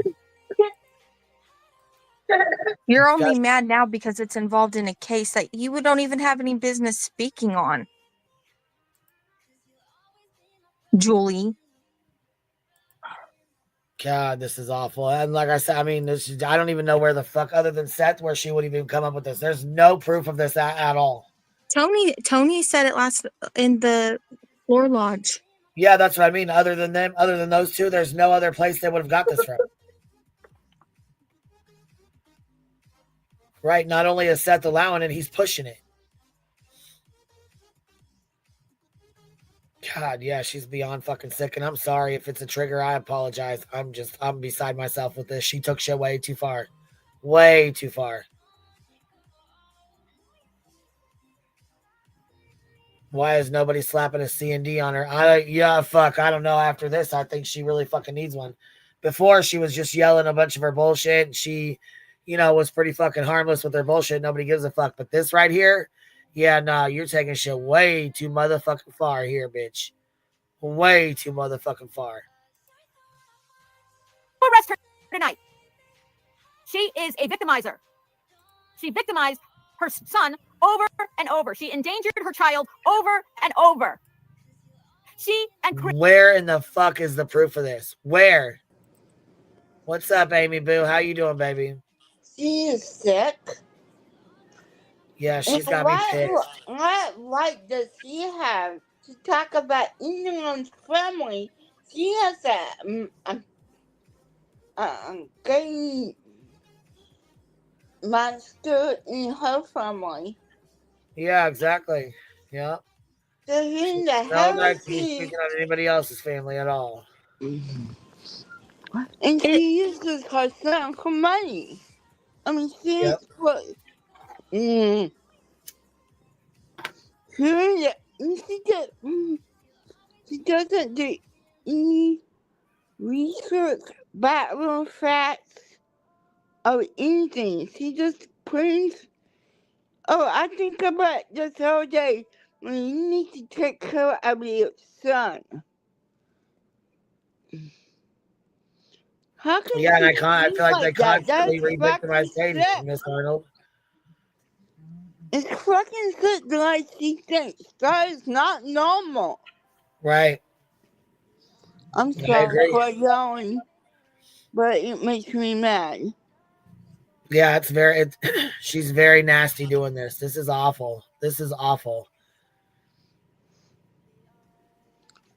You're only mad now because it's involved in a case that you don't even have any business speaking on. Julie. God, this is awful. And like I said, I mean, I don't even know where the fuck, other than Seth, where she would even come up with this. There's no proof of this at all. Tony said it last in the floor lodge. Yeah, that's what I mean. Other than them, other than those two, there's no other place they would have got this from. Right? Not only is Seth allowing it, he's pushing it. God, yeah, she's beyond fucking sick, and I'm sorry if it's a trigger. I apologize. I'm beside myself with this. She took shit way too far. Way too far. Why is nobody slapping a C&D on her? Fuck, I don't know. After this, I think she really fucking needs one. Before, she was just yelling a bunch of her bullshit, and she, was pretty fucking harmless with her bullshit. Nobody gives a fuck. But this right here, yeah, nah, you're taking shit way too motherfucking far here, bitch. Way too motherfucking far. Arrest her tonight. She is a victimizer. She victimized her son over and over. She endangered her child over and over. Where in the fuck is the proof of this? Where? What's up, Amy Boo? How you doing, baby? She is sick. Yeah, she's got me pissed. What right does she have to talk about anyone's family? She has a gay monster in her family. Yeah, exactly. Yeah. So in the No right to be speaking on anybody else's family at all. And she uses her son for money. I mean, she is what? She doesn't do any research, background facts, or anything. She just prints. Oh, I think about this all day. When you need to take care of your son. How can yeah, and I feel like they that? constantly re-victimize Katie, Miss Arnold. It's fucking sick like she thinks. That is not normal. Right. I'm sorry for yelling, but it makes me mad. Yeah, she's very nasty doing this. This is awful. This is awful.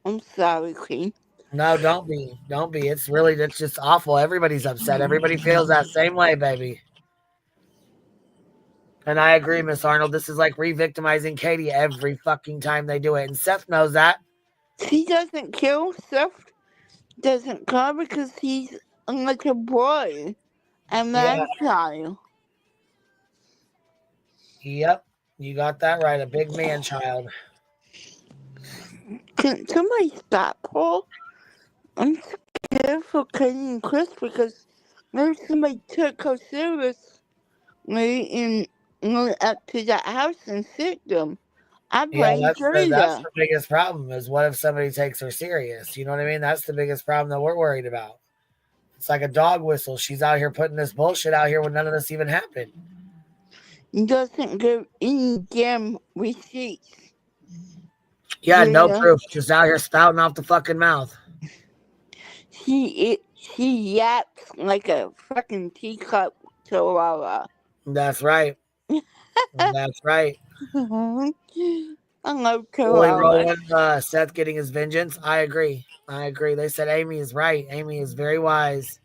I'm sorry, Queen. No, don't be. Don't be. It's just awful. Everybody's upset. Everybody feels that same way, baby. And I agree, Miss Arnold. This is like re-victimizing Katie every fucking time they do it. And Seth knows that. She doesn't kill. Seth doesn't cry because he's like a boy. A man child. Yep. You got that right. A big man child. Can somebody stop, Paul? I'm scared for Katie and Chris because maybe somebody took her seriously and went up to that house and sick them. That's the biggest problem is what if somebody takes her serious? You know what I mean? That's the biggest problem that we're worried about. It's like a dog whistle. She's out here putting this bullshit out here when none of this even happened. Doesn't give any damn receipts. Yeah, no proof. Just out here spouting off the fucking mouth. She yaps like a fucking teacup chihuahua. That's right. That's right. I love Holy Corolla. rolling, Seth getting his vengeance. I agree. They said Amy is right. Amy is very wise.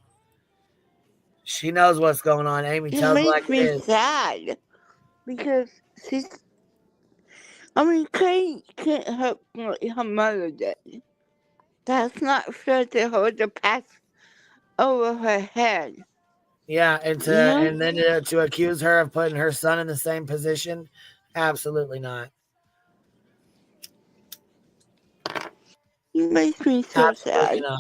She knows what's going on. Amy It tells like makes it me is. sad because she's. I mean, Kate can't help what her mother did. That's not fair to hold the past over her head. Yeah, and You then to accuse her of putting her son in the same position, absolutely not. It makes me so Absolutely sad. not.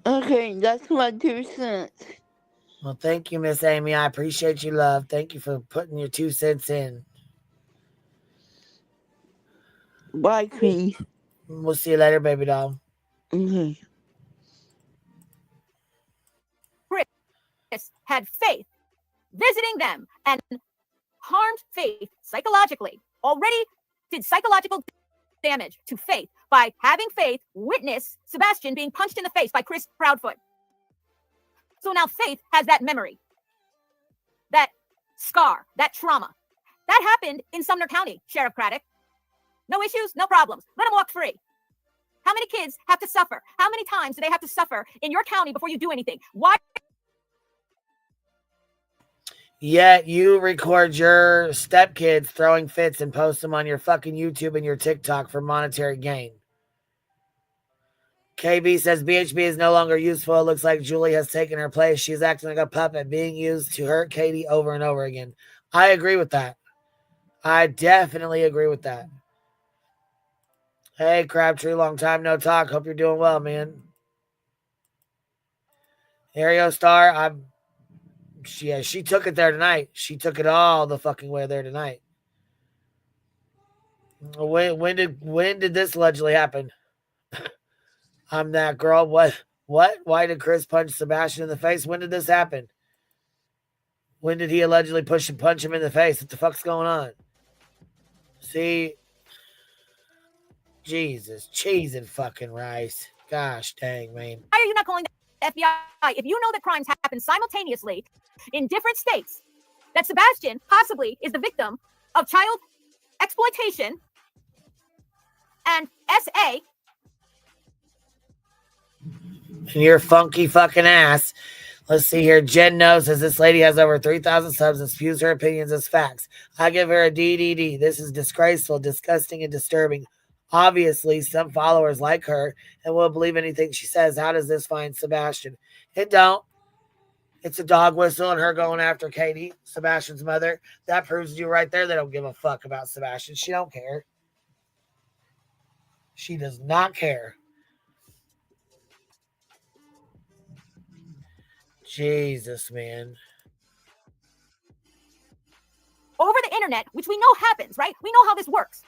Okay, that's my 2 cents. Well, thank you, Miss Amy. I appreciate you, love. Thank you for putting your 2 cents in. Bye, Queen. We'll see you later, baby doll. Okay. Chris had Faith visiting them and harmed Faith psychologically. Already did psychological damage to Faith by having Faith witness Sebastian being punched in the face by Chris Proudfoot. So now Faith has that memory, that scar, that trauma. That happened in Sumner County, Sheriff Craddock. No issues, no problems. Let them walk free. How many kids have to suffer? How many times do they have to suffer in your county before you do anything? Why? Yet you record your stepkids throwing fits and post them on your fucking YouTube and your TikTok for monetary gain. KB says BHB is no longer useful. It looks like Julie has taken her place. She's acting like a puppet being used to hurt Katie over and over again. I agree with that. I definitely agree with that. Hey, Crabtree, long time no talk. Hope you're doing well, man. Ario Star, she took it there tonight. She took it all the fucking way there tonight. When did this allegedly happen? I'm that girl. What? Why did Chris punch Sebastian in the face? When did this happen? When did he allegedly punch him in the face? What the fuck's going on? See? Jesus, cheese and fucking rice. Gosh dang, man. Why are you not calling the FBI? If you know that crimes happen simultaneously in different states, that Sebastian possibly is the victim of child exploitation and SA. And your funky fucking ass. Let's see here. Jen knows as this lady has over 3,000 subs and spews her opinions as facts. I give her a DDD. This is disgraceful, disgusting, and disturbing. Obviously, some followers like her and will believe anything she says. How does this find Sebastian? It don't. It's a dog whistle and her going after Katie, Sebastian's mother. That proves to you right there they don't give a fuck about Sebastian. She don't care. She does not care. Jesus, man. Over the internet, which we know happens, right? We know how this works.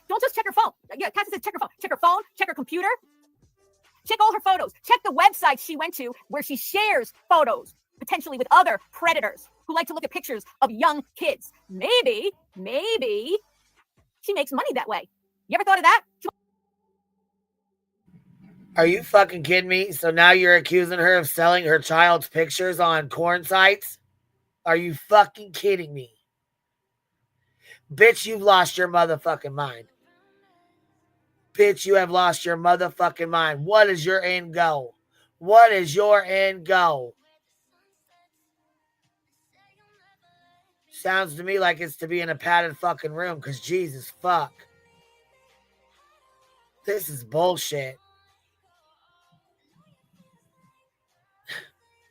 Don't just check her phone. Yeah, Cassie says check her phone. Check her phone, check her computer. Check all her photos. Check the website she went to where she shares photos, potentially with other predators who like to look at pictures of young kids. Maybe she makes money that way. You ever thought of that? Are you fucking kidding me? So now you're accusing her of selling her child's pictures on porn sites? Are you fucking kidding me? Bitch, you've lost your motherfucking mind. Bitch, you have lost your motherfucking mind. What is your end goal? What is your end goal? Sounds to me like it's to be in a padded fucking room because Jesus fuck. This is bullshit.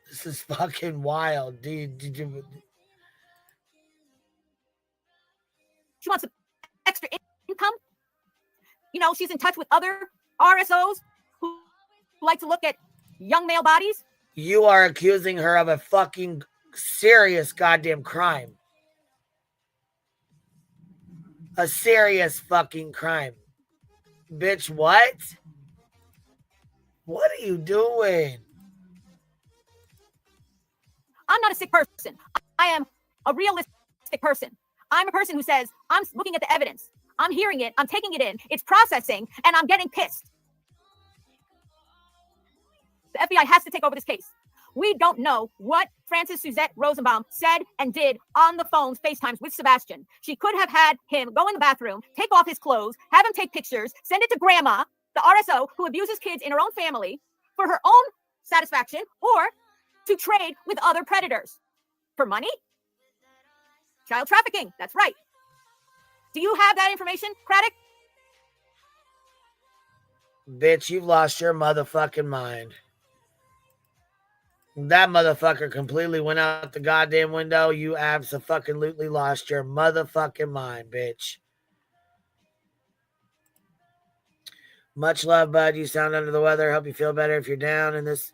This is fucking wild, dude. She wants some extra income. You know, she's in touch with other RSOs who like to look at young male bodies. You are accusing her of a fucking serious goddamn crime. A serious fucking crime. Bitch, what? What are you doing? I'm not a sick person. I am a realistic person. I'm a person who says, I'm looking at the evidence. I'm hearing it. I'm taking it in. It's processing, and I'm getting pissed. The FBI has to take over this case. We don't know what Frances Suzette Rosenbaum said and did on the phones, FaceTimes with Sebastian. She could have had him go in the bathroom, take off his clothes, have him take pictures, send it to grandma, the RSO, who abuses kids in her own family for her own satisfaction, or to trade with other predators for money. Child trafficking. That's right. Do you have that information, Craddock? Bitch, you've lost your motherfucking mind. That motherfucker completely went out the goddamn window. You abso-fucking-lutely lost your motherfucking mind, bitch. Much love, bud. You sound under the weather. Hope you feel better if you're down. And this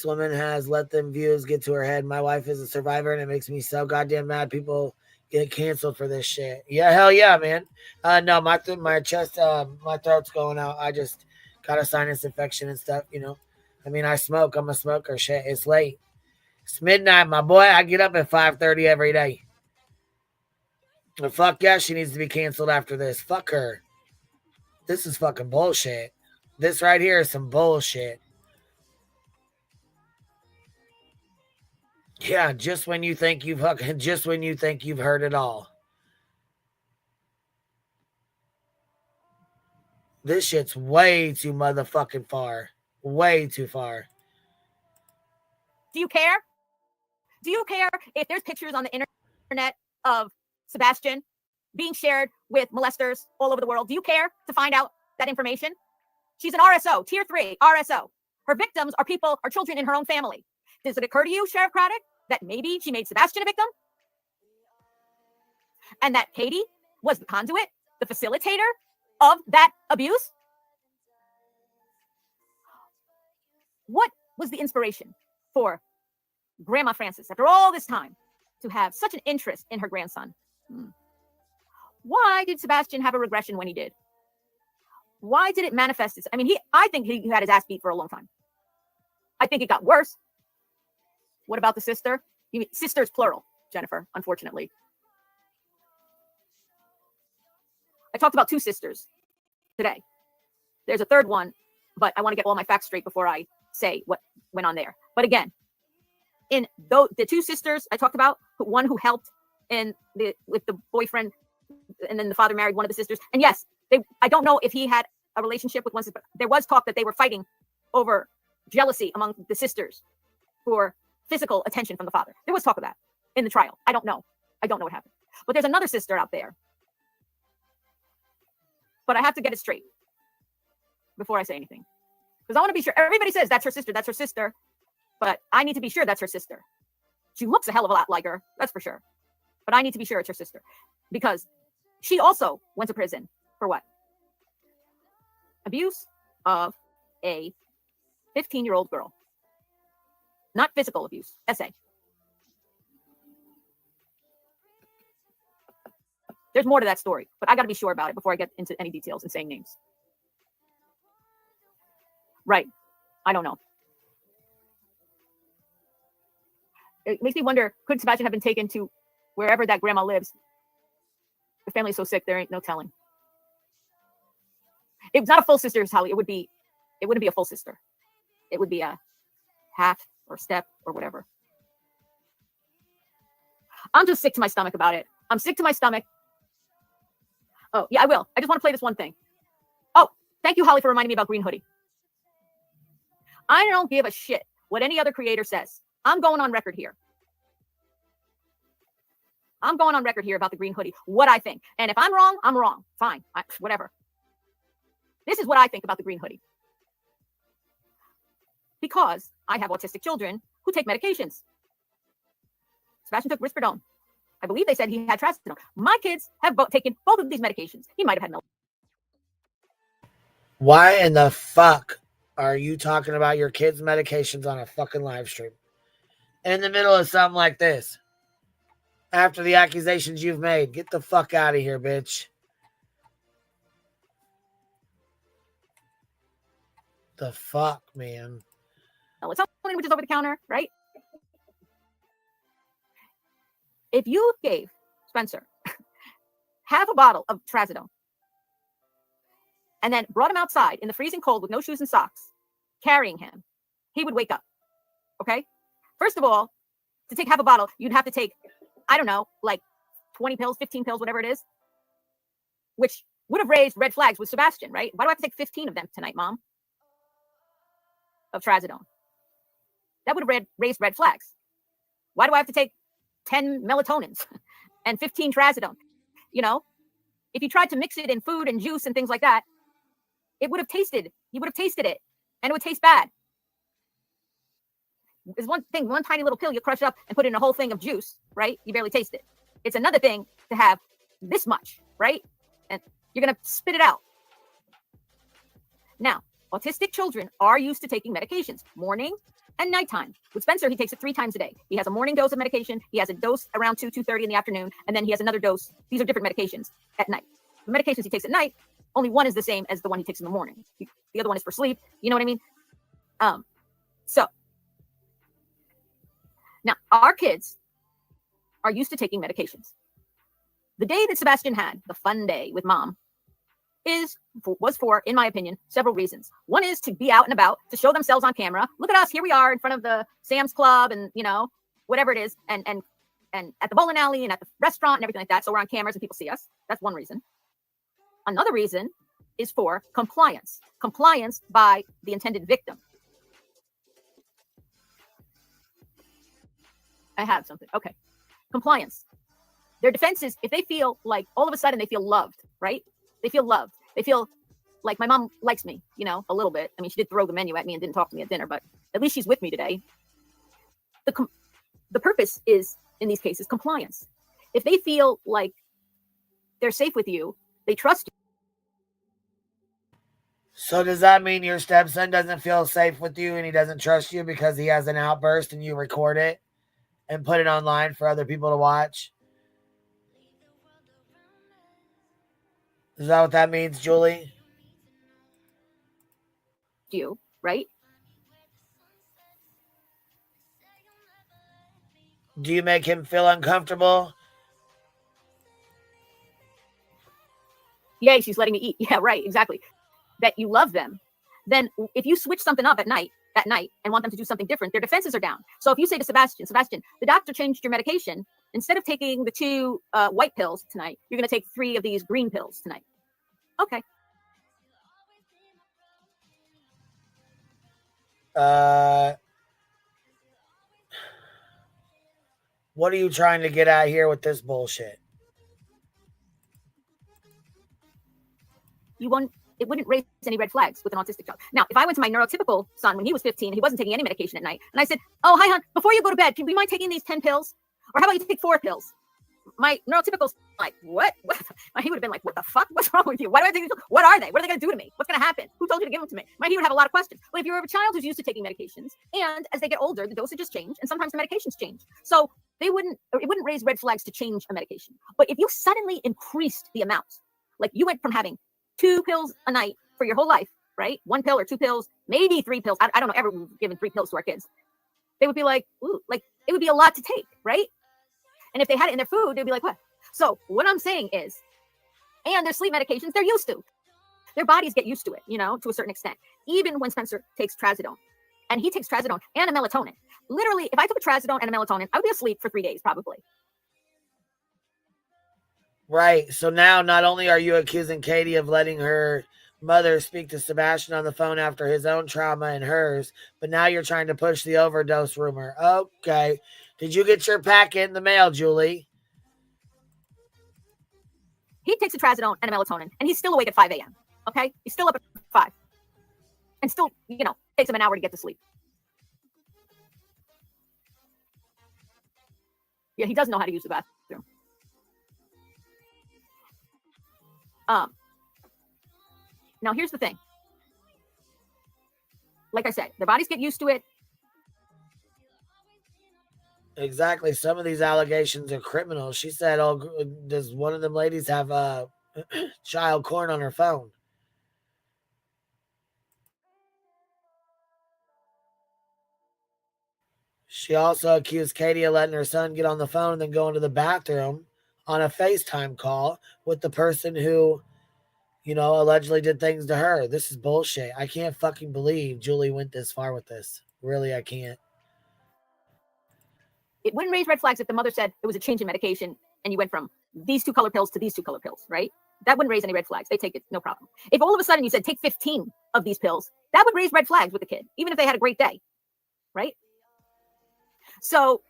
woman has let them views get to her head. My wife is a survivor, and it makes me so goddamn mad people get canceled for this shit. Yeah, hell yeah, man. No, my chest, my throat's going out. I just got a sinus infection and stuff, you know. I mean, I smoke. I'm a smoker. Shit, it's late. It's midnight, my boy. I get up at 5:30 every day. But fuck yeah, she needs to be canceled after this. Fuck her. This is fucking bullshit. This right here is some bullshit. Yeah, just when you think you've heard it all. This shit's way too motherfucking far. Way too far. Do you care? Do you care if there's pictures on the internet of Sebastian being shared with molesters all over the world? Do you care to find out that information? She's an RSO, tier 3 RSO. Her victims are children in her own family. Does it occur to you, Sheriff Craddock, that maybe she made Sebastian a victim? And that Katie was the conduit, the facilitator of that abuse? What was the inspiration for Grandma Frances, after all this time, to have such an interest in her grandson? Why did Sebastian have a regression when he did? Why did it manifest itself? I mean, I think he had his ass beat for a long time. I think it got worse. What about the sister? Sisters plural, Jennifer, unfortunately. I talked about 2 sisters today. There's a third one, but I want to get all my facts straight before I say what went on there. But again, in the 2 sisters I talked about, one who helped with the boyfriend, and then the father married one of the sisters. And yes, I don't know if he had a relationship with one sister, but there was talk that they were fighting over jealousy among the sisters for physical attention from the father. There was talk of that in the trial. I don't know what happened. But there's another sister out there. But I have to get it straight before I say anything, because I want to be sure. Everybody says that's her sister, but I need to be sure that's her sister. She looks a hell of a lot like her, that's for sure. But I need to be sure it's her sister, because she also went to prison for what? Abuse of a 15-year-old girl. Not physical abuse, SA. There's more to that story, but I got to be sure about it before I get into any details and saying names. Right. I don't know. It makes me wonder, could Sebastian have been taken to wherever that grandma lives? The family's so sick, there ain't no telling. It's not a full sister, Holly. It wouldn't be a full sister. It would be a half or step or whatever. I'm just sick to my stomach about it. I'm sick to my stomach. Oh, yeah, I will. I just want to play this one thing. Oh, thank you, Holly, for reminding me about Green Hoodie. I don't give a shit what any other creator says. I'm going on record here. I'm going on record here about the Green Hoodie, what I think. And if I'm wrong, I'm wrong. Fine, whatever. This is what I think about the Green Hoodie. Because I have autistic children who take medications. Sebastian took risperidone. I believe they said he had trazodone. My kids have taken both of these medications. He might have had Why in the fuck are you talking about your kids' medications on a fucking live stream? In the middle of something like this? After the accusations you've made. Get the fuck out of here, bitch. The fuck, man. Oh, it's something which is over the counter, right? If you gave Spencer half a bottle of trazodone and then brought him outside in the freezing cold with no shoes and socks, carrying him, he would wake up. Okay? First of all, to take half a bottle, you'd have to take, I don't know, like 20 pills, 15 pills, whatever it is, which would have raised red flags with Sebastian, right? Why do I have to take 15 of them tonight, Mom? Of trazodone. That would have raised red flags. Why do I have to take 10 melatonins and 15 trazodone? You know, if you tried to mix it in food and juice and things like that, it would have tasted, you would have tasted it, and it would taste bad. There's one thing, one tiny little pill, you crush up and put in a whole thing of juice, right? You barely taste it. It's another thing to have this much, right? And you're going to spit it out. Now, autistic children are used to taking medications morning and nighttime. With Spencer, he takes it 3 times a day. He has a morning dose of medication. He has a dose around 2:30 in the afternoon. And then he has another dose. These are different medications at night. The medications he takes at night, only one is the same as the one he takes in the morning. The other one is for sleep. You know what I mean? So now our kids are used to taking medications. The day that Sebastian had, the fun day with Mom, was for, in my opinion, several reasons. One is to be out and about, to show themselves on camera. Look at us, here we are in front of the Sam's Club and, you know, whatever it is, and at the bowling alley and at the restaurant and everything like that. So we're on cameras and people see us. That's one reason. Another reason is for compliance. Compliance by the intended victim. I have something. Okay. Compliance. Their defense is if they feel like all of a sudden they feel loved, right? They feel loved. They feel like my mom likes me, you know, a little bit. I mean, she did throw the menu at me and didn't talk to me at dinner, but at least she's with me today. The purpose is, in these cases, compliance. If they feel like they're safe with you, they trust you. So does that mean your stepson doesn't feel safe with you and he doesn't trust you because he has an outburst and you record it and put it online for other people to watch? Is that what that means, Julie? You, right? Do you make him feel uncomfortable? Yay, she's letting me eat. Yeah, right, exactly. That you love them. Then if you switch something up at night and want them to do something different, their defenses are down. So if you say to Sebastian, the doctor changed your medication. Instead of taking the 2 white pills tonight, you're going to take 3 of these green pills tonight. Okay. What are you trying to get at here with this bullshit? It wouldn't raise any red flags with an autistic child. Now, if I went to my neurotypical son when he was 15, he wasn't taking any medication at night, and I said, "Oh, hi, hon, before you go to bed, can we mind taking these 10 pills? Or how about you take 4 pills?" My neurotypical's like, what? He would have been like, what the fuck? What's wrong with you? Why do I take these? What are they? What are they going to do to me? What's going to happen? Who told you to give them to me? He would have a lot of questions. But if you're a child who's used to taking medications, and as they get older, the dosages change, and sometimes the medications change. So it wouldn't raise red flags to change a medication. But if you suddenly increased the amount, like you went from having 2 pills a night for your whole life, right? 1 pill or 2 pills, maybe 3 pills. I don't know, ever given 3 pills to our kids. They would be like, ooh, like it would be a lot to take, right? And if they had it in their food, they'd be like, what? So what I'm saying is, and their sleep medications, they're used to. Their bodies get used to it, you know, to a certain extent. Even when Spencer takes trazodone, and he takes trazodone and a melatonin. Literally, if I took a trazodone and a melatonin, I would be asleep for 3 days, probably. Right. So now not only are you accusing Katie of letting her mother speak to Sebastian on the phone after his own trauma and hers, but now you're trying to push the overdose rumor. Okay. Did you get your packet in the mail, Julie? He takes a trazodone and a melatonin, and he's still awake at 5 a.m. Okay? He's still up at 5. And still, you know, takes him an hour to get to sleep. Yeah, he does know how to use the bathroom. Now, here's the thing. Like I said, their bodies get used to it. Exactly. Some of these allegations are criminal. She said, oh, does one of them ladies have child porn on her phone? She also accused Katie of letting her son get on the phone and then go into the bathroom on a FaceTime call with the person who, you know, allegedly did things to her. This is bullshit. I can't fucking believe Julie went this far with this. Really, I can't. It wouldn't raise red flags if the mother said it was a change in medication and you went from these 2 color pills to these 2 color pills, right? That wouldn't raise any red flags. They take it, no problem. If all of a sudden you said take 15 of these pills, that would raise red flags with the kid, even if they had a great day, right? So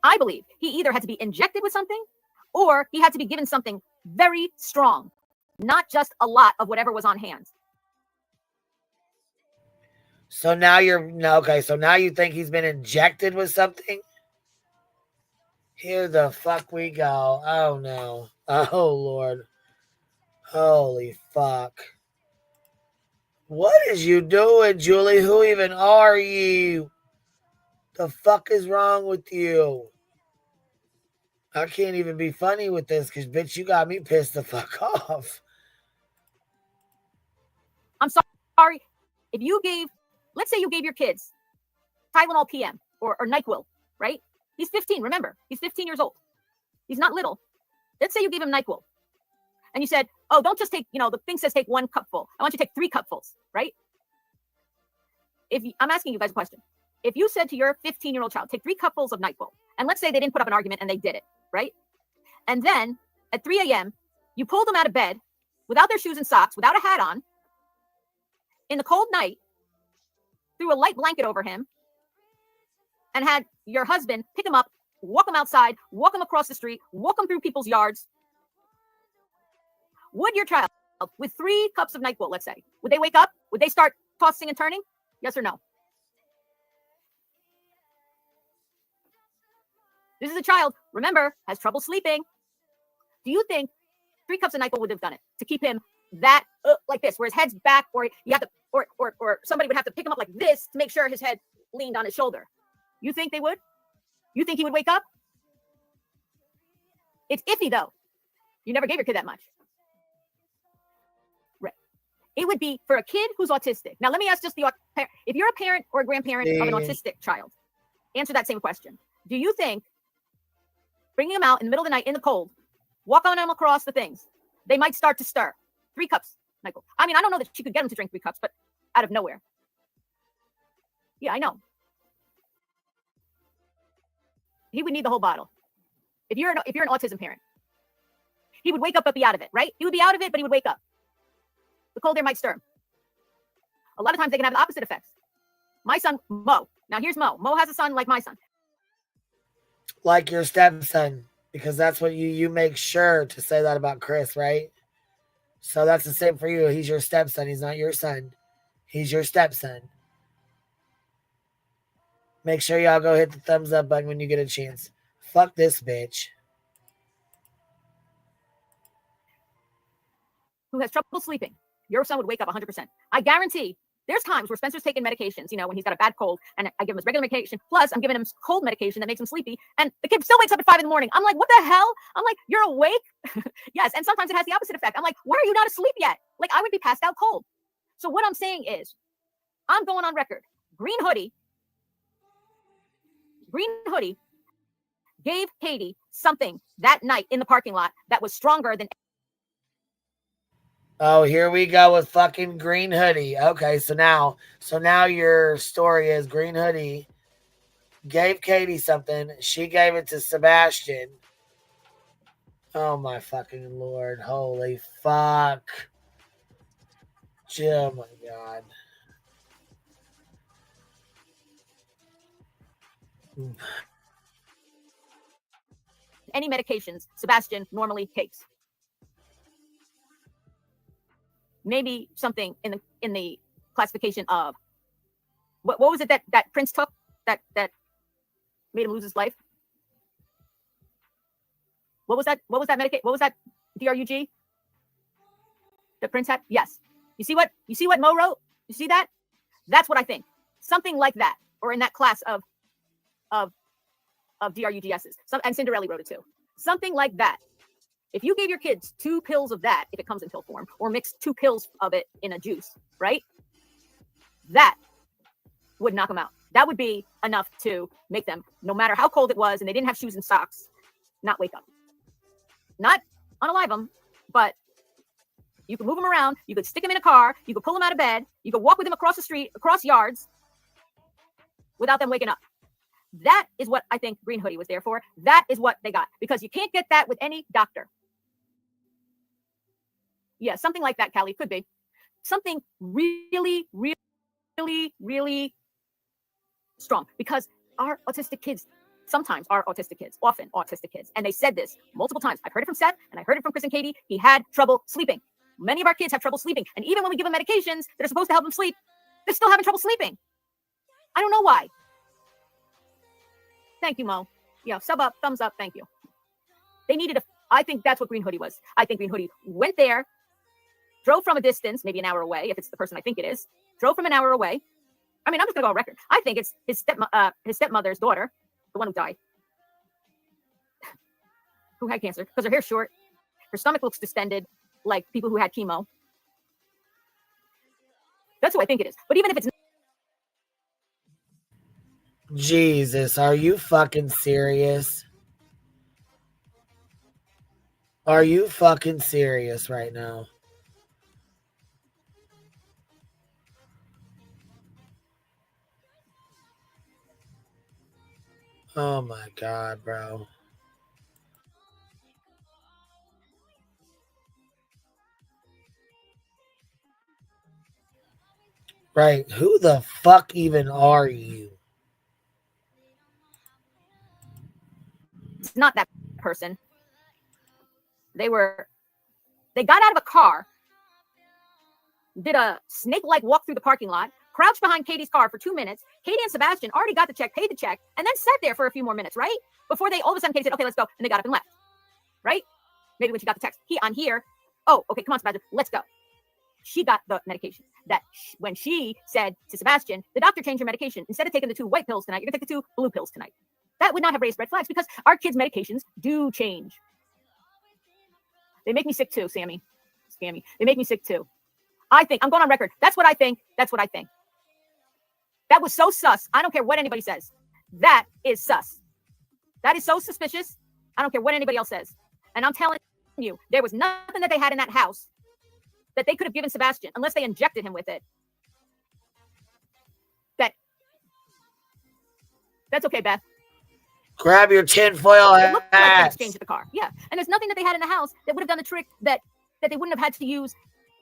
I believe he either had to be injected with something or he had to be given something very strong, not just a lot of whatever was on hand. So now so now you think he's been injected with something? Here the fuck we go. Oh no. Oh Lord. Holy fuck. What is you doing, Julie? Who even are you? The fuck is wrong with you? I can't even be funny with this because, bitch, you got me pissed the fuck off. I'm sorry. If you gave, let's say you gave your kids Tylenol PM or NyQuil, right? He's 15, remember. He's 15 years old. He's not little. Let's say you gave him NyQuil. And you said, oh, don't just take, the thing says take 1 cupful. I want you to take 3 cupfuls, right? I'm asking you guys a question. If you said to your 15-year-old child, take 3 cupfuls of NyQuil, and let's say they didn't put up an argument and they did it, right? And then at 3 a.m., you pulled them out of bed without their shoes and socks, without a hat on, in the cold night, threw a light blanket over him, and had your husband pick him up, walk him outside, walk him across the street, walk him through people's yards. Would your child, with 3 cups of NyQuil, let's say, would they wake up? Would they start tossing and turning? Yes or no? This is a child, remember, has trouble sleeping. Do you think 3 cups of NyQuil would have done it to keep him that like this, where his head's back, or you have to, or somebody would have to pick him up like this to make sure his head leaned on his shoulder? You think they would? You think he would wake up? It's iffy though. You never gave your kid that much. Right. It would be for a kid who's autistic. Now let me ask just if you're a parent or a grandparent of an autistic child, answer that same question. Do you think bringing them out in the middle of the night in the cold, walk on them across the things, they might start to stir? 3 cups, Michael. I mean, I don't know that she could get him to drink 3 cups, but out of nowhere. Yeah, I know. He would need the whole bottle. If you're an autism parent, he would wake up but be out of it, right? He would be out of it, but he would wake up. The cold air might stir him. A lot of times they can have the opposite effects. My son, Mo. Now here's Mo. Mo has a son like my son. Like your stepson, because that's what you make sure to say that about Chris, right? So that's the same for you. He's your stepson. He's not your son. He's your stepson. Make sure y'all go hit the thumbs up button when you get a chance. Fuck this bitch. Who has trouble sleeping. Your son would wake up 100%. I guarantee there's times where Spencer's taking medications, when he's got a bad cold, and I give him his regular medication, plus I'm giving him cold medication that makes him sleepy, and the kid still wakes up at 5 a.m. I'm like, what the hell? I'm like, you're awake? Yes, and sometimes it has the opposite effect. I'm like, why are you not asleep yet? Like, I would be passed out cold. So what I'm saying is, I'm going on record. Green Hoodie gave Katie something that night in the parking lot that was stronger than... Oh, here we go with fucking Green Hoodie. Okay, so now your story is Green Hoodie gave Katie something. She gave it to Sebastian. Oh my fucking Lord. Holy fuck. Oh my God. Any medications Sebastian normally takes. Maybe something in the classification of what was it that Prince took that made him lose his life? What was that medication? What was that DRUG that Prince had? Yes. You see what Mo wrote? You see that? That's what I think. Something like that, or in that class of DRUGSs. And Cinderella wrote it too. Something like that. If you gave your kids 2 pills of that, if it comes in pill form, or mixed 2 pills of it in a juice, right? That would knock them out. That would be enough to make them, no matter how cold it was and they didn't have shoes and socks, not wake up. Not unalive them, but you could move them around. You could stick them in a car. You could pull them out of bed. You could walk with them across the street, across yards. without them waking up. That is what I think Green Hoodie was there for. That is what they got, because you can't get that with any doctor. Yeah, something like that, Callie, could be. Something really, really, really strong, because our autistic kids sometimes are autistic kids, often autistic kids. And they said this multiple times. I've heard it from Seth, and I heard it from Chris and Katie. He had trouble sleeping. Many of our kids have trouble sleeping. And even when we give them medications that are supposed to help them sleep, they're still having trouble sleeping. I don't know why. Thank you, Mo. Yeah, sub up, thumbs up, thank you. They needed I think that's what Green Hoodie was. I think Green Hoodie went there, drove from a distance, maybe an hour away, if it's the person I think it is, drove from an hour away. I mean, I'm just going to go on record. I think it's his stepmother's daughter, the one who died, who had cancer, because her hair's short. Her stomach looks distended, like people who had chemo. That's who I think it is. But even if it's... Jesus, are you fucking serious? Are you fucking serious right now? Oh my God, bro. Right, who the fuck even are you? It's not that person. They got out of a car, did a snake-like walk through the parking lot, crouched behind Katie's car for 2 minutes. Katie and Sebastian already got the check, paid the check, and then sat there for a few more minutes, right? Before they all of a sudden Katie said, okay, let's go. And they got up and left, right? Maybe when she got the text, I'm here. Oh, okay, come on, Sebastian, let's go. She got the medication. When she said to Sebastian, the doctor changed your medication. Instead of taking the 2 white pills tonight, you're going to take the 2 blue pills tonight. That would not have raised red flags, because our kids' medications do change. They make me sick too, Sammy. Scammy. They make me sick too. I think, I'm going on record. That's what I think. That's what I think. That was so sus. I don't care what anybody says. That is sus. That is so suspicious. I don't care what anybody else says. And I'm telling you, there was nothing that they had in that house that they could have given Sebastian, unless they injected him with it. That's okay, Beth. Grab your tinfoil It looked like an hat. exchange at the car. Yeah. And there's nothing that they had in the house that would have done the trick that they wouldn't have had to use.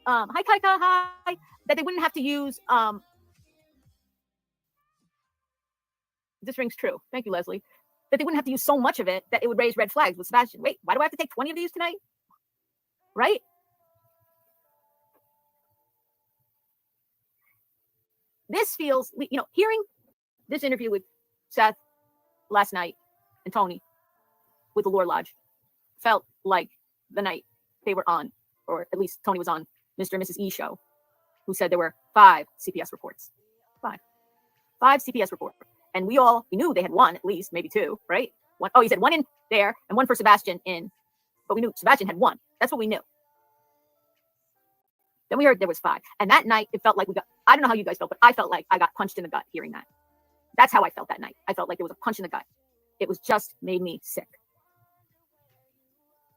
Hi, Kaika, hi. That they wouldn't have to use. This rings true. Thank you, Leslie. That they wouldn't have to use so much of it that it would raise red flags with Sebastian. Wait, why do I have to take 20 of these tonight? Right? This feels, hearing this interview with Seth last night and Tony with the Lore Lodge felt like the night they were on, or at least Tony was on Mr. and Mrs. E show, who said there were 5 CPS reports. 5 CPS reports. And we knew they had 1, at least, maybe 2, right? 1, he said 1 in there and 1 for Sebastian in, but we knew Sebastian had 1. That's what we knew. Then we heard there was 5. And that night, it felt like I don't know how you guys felt, but I felt like I got punched in the gut hearing that. That's how I felt that night. I felt like there was a punch in the gut. It was just made me sick.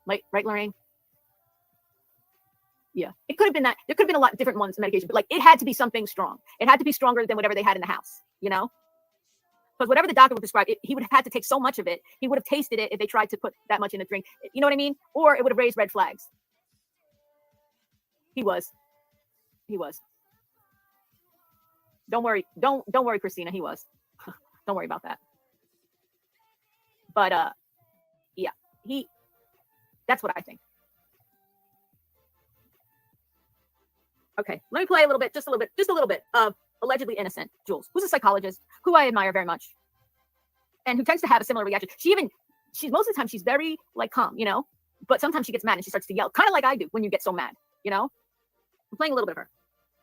Right, Lorraine? Yeah. It could have been that. There could have been a lot of different ones of medication, but it had to be something strong. It had to be stronger than whatever they had in the house, Because whatever the doctor would prescribe, he would have had to take so much of it. He would have tasted it if they tried to put that much in a drink. You know what I mean? Or it would have raised red flags. He was. Don't worry. Don't worry, Christina. He was. Don't worry about that. But yeah, that's what I think. Okay, let me play just a little bit of Allegedly Innocent Jules, who's a psychologist who I admire very much, and who tends to have a similar reaction. She's most of the time she's very calm, but sometimes she gets mad and she starts to yell, kind of like I do when you get so mad, I'm playing a little bit of her.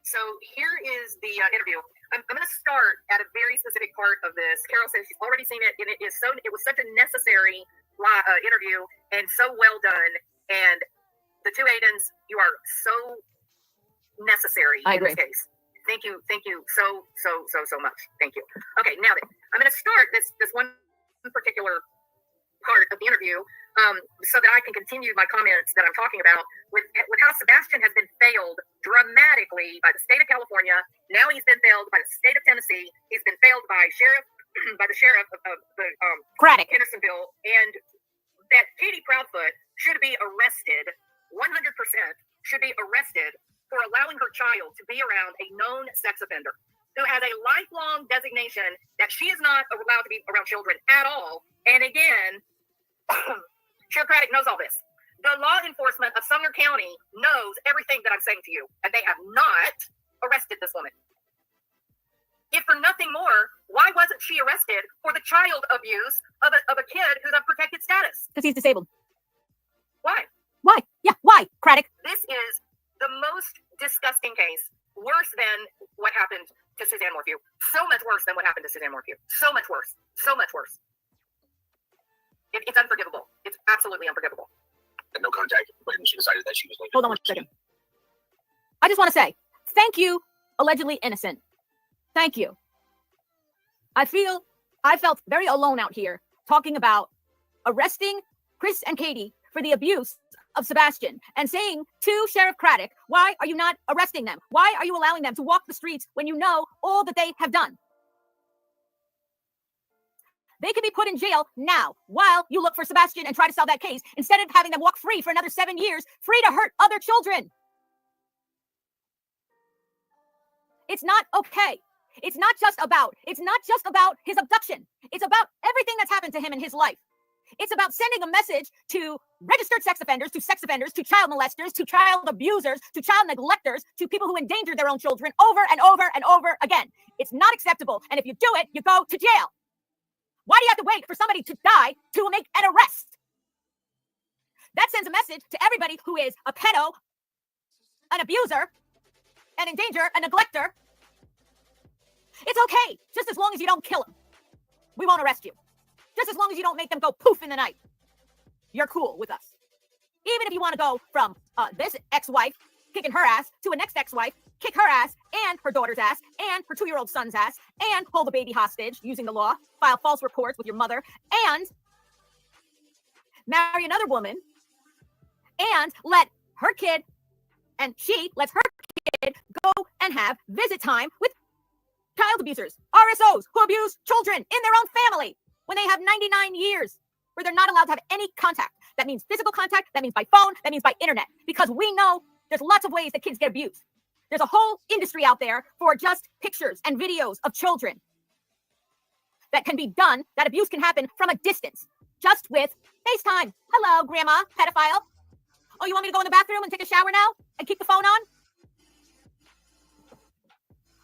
So here is the interview. I'm going to start at a very specific part of this. Carol says she's already seen it, and it was such a necessary interview and so well done. And the 2 Aidens, you are so necessary in this case. Thank you so much. Thank you. Okay, now then, I'm going to start this one particular part of the interview so that I can continue my comments that I'm talking about with how Sebastian has been failed dramatically by the state of California. Now he's been failed by the state of Tennessee. He's been failed by the sheriff of the Craddock, Hendersonville, and that Katie Proudfoot should be arrested. 100% should be arrested for allowing her child to be around a known sex offender who has a lifelong designation that she is not allowed to be around children at all. And again, Sheriff Craddock knows all this. The law enforcement of Sumner County knows everything that I'm saying to you, and they have not arrested this woman. If for nothing more, why wasn't she arrested for the child abuse of a kid who's on protected status? Because he's disabled. Why? Why? Yeah, why, Craddock? This is the most disgusting case, worse than what happened to Suzanne Morphew. So much worse than what happened to Suzanne Morphew. So much worse. So much worse. It's unforgivable. It's absolutely unforgivable. And no contact when she decided that she was going to... Hold on one second. I just want to say, thank you, allegedly innocent. Thank you. I felt very alone out here talking about arresting Chris and Katie for the abuse of Sebastian and saying to Sheriff Craddock, why are you not arresting them? Why are you allowing them to walk the streets when you know all that they have done? They can be put in jail now while you look for Sebastian and try to solve that case instead of having them walk free for another 7 years, free to hurt other children. It's not okay. It's not just about his abduction. It's about everything that's happened to him in his life. It's about sending a message to registered sex offenders, to child molesters, to child abusers, to child neglectors, to people who endanger their own children over and over and over again. It's not acceptable. And if you do it, you go to jail. Why do you have to wait for somebody to die to make an arrest? That sends a message to everybody who is a pedo, an abuser, an endanger, a neglector. It's okay, just as long as you don't kill them. We won't arrest you. Just as long as you don't make them go poof in the night. You're cool with us. Even if you want to go from this ex-wife kicking her ass to a next ex-wife, kick her ass and her daughter's ass and her 2-year-old son's ass and hold the baby hostage using the law, file false reports with your mother, and marry another woman and let her kid, and she lets her kid go and have visit time with child abusers, RSOs who abuse children in their own family when they have 99 years where they're not allowed to have any contact. That means physical contact, that means by phone, that means by internet, because we know there's lots of ways that kids get abused. There's a whole industry out there for just pictures and videos of children that can be done, that abuse can happen from a distance, just with FaceTime. Hello, grandma, pedophile. Oh, you want me to go in the bathroom and take a shower now and keep the phone on?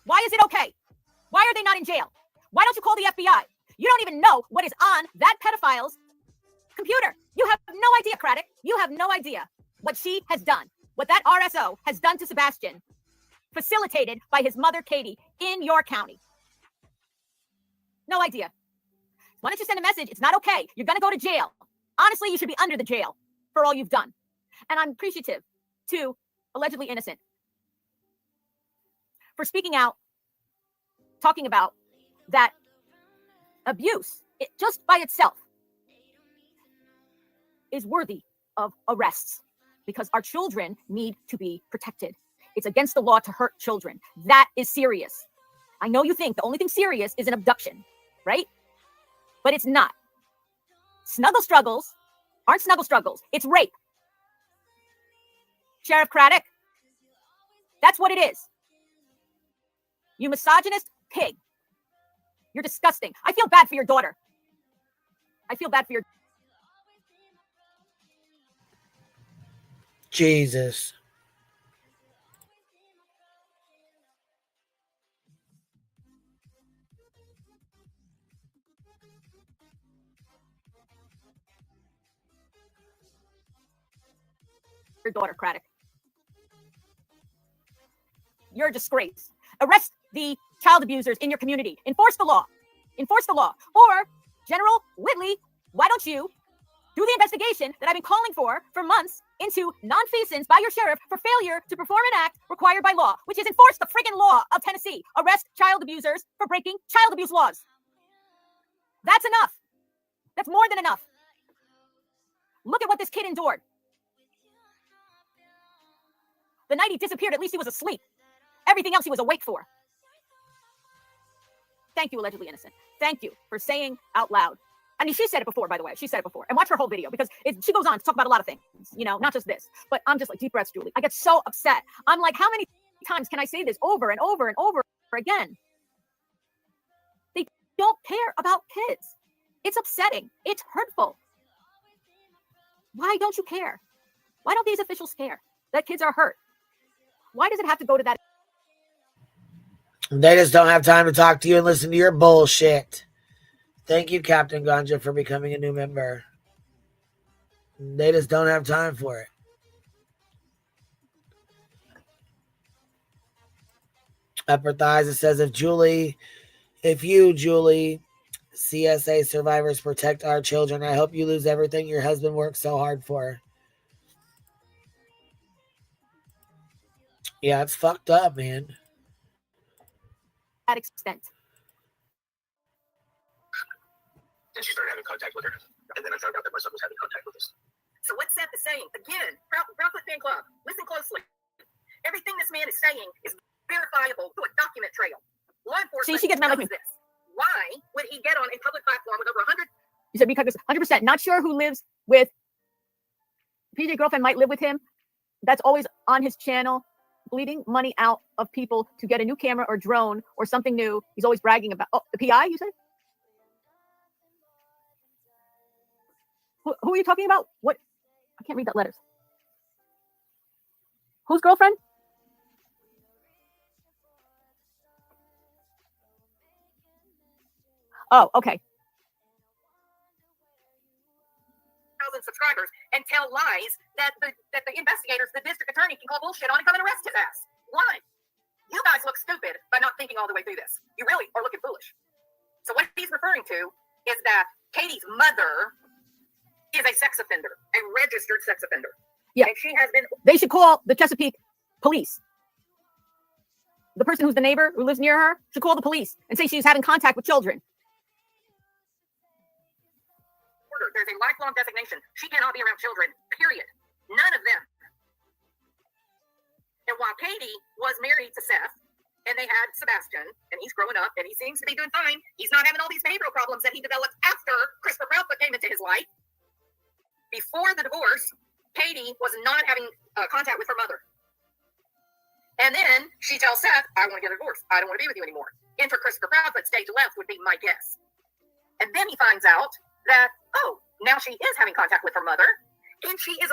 Why is it okay? Why are they not in jail? Why don't you call the FBI? You don't even know what is on that pedophile's computer. You have no idea, Craddock. You have no idea what she has done, what that RSO has done to Sebastian, facilitated by his mother, Katie, in your county. No idea. Why don't you send a message? It's not okay. You're going to go to jail. Honestly, you should be under the jail for all you've done. And I'm appreciative to allegedly innocent for speaking out, talking about that abuse, it just by itself is worthy of arrests because our children need to be protected. It's against the law to hurt children. That is serious. I know you think the only thing serious is an abduction, right? But it's not. Snuggle struggles aren't snuggle struggles. It's rape. Sheriff Craddock, that's what it is. You misogynist pig. You're disgusting. I feel bad for your daughter. I feel bad for your... Jesus. Your daughter, Craddock. You're a disgrace. Arrest the child abusers in your community. Enforce the law. Enforce the law. Or, General Whitley, why don't you do the investigation that I've been calling for months into nonfeasance by your sheriff for failure to perform an act required by law, which is enforce the friggin' law of Tennessee. Arrest child abusers for breaking child abuse laws. That's enough. That's more than enough. Look at what this kid endured. The night he disappeared, at least he was asleep. Everything else he was awake for. Thank you, allegedly innocent. Thank you for saying out loud. I mean, she said it before, by the way. She said it before. And watch her whole video because she goes on to talk about a lot of things, you know, not just this. But I'm just like, deep breaths, Julie. I get so upset. I'm like, how many times can I say this over and over and over again? They don't care about kids. It's upsetting. It's hurtful. Why don't you care? Why don't these officials care that kids are hurt? Why does it have to go to that? They just don't have time to talk to you and listen to your bullshit. Thank you, Captain Ganja, for becoming a new member. They just don't have time for it. Upper thighs, it says, if you, Julie, CSA survivors, protect our children, I hope you lose everything your husband worked so hard for. Yeah, it's fucked up, man. That extent. Then she started having contact with her, and then I found out that my son was having contact with us. So what's Seth is saying? Again, Brownfoot Fan Club, listen closely. Everything this man is saying is verifiable to a document trail. Law enforcement she gets mad like me. this. Why would he get on a public platform with over 100? You said because 100%. Not sure who lives with PJ girlfriend might live with him. That's always on his channel, bleeding money out of people to get a new camera or drone or something new. He's always bragging about. Oh, the PI, you said? Who are you talking about? What? I can't read that letters. Whose girlfriend? Oh, okay. Subscribers and tell lies that the investigators, the district attorney, can call bullshit on and come and arrest his ass. Why? You guys look stupid by not thinking all the way through this. You really are looking foolish. So what he's referring to is that Katie's mother is a sex offender, a registered sex offender. Yeah. And she has been. They should call the Chesapeake police. The person who's the neighbor who lives near her should call the police and say she's having contact with children. There's a lifelong designation. She cannot be around children, period. None of them. And while Katie was married to Seth, and they had Sebastian, and he's growing up, and he seems to be doing fine, he's not having all these behavioral problems that he developed after Christopher Proudfoot came into his life. Before the divorce, Katie was not having contact with her mother. And then she tells Seth, I want to get a divorce. I don't want to be with you anymore. Enter Christopher Proudfoot, stage left would be my guess. And then he finds out that, oh, now she is having contact with her mother, and she is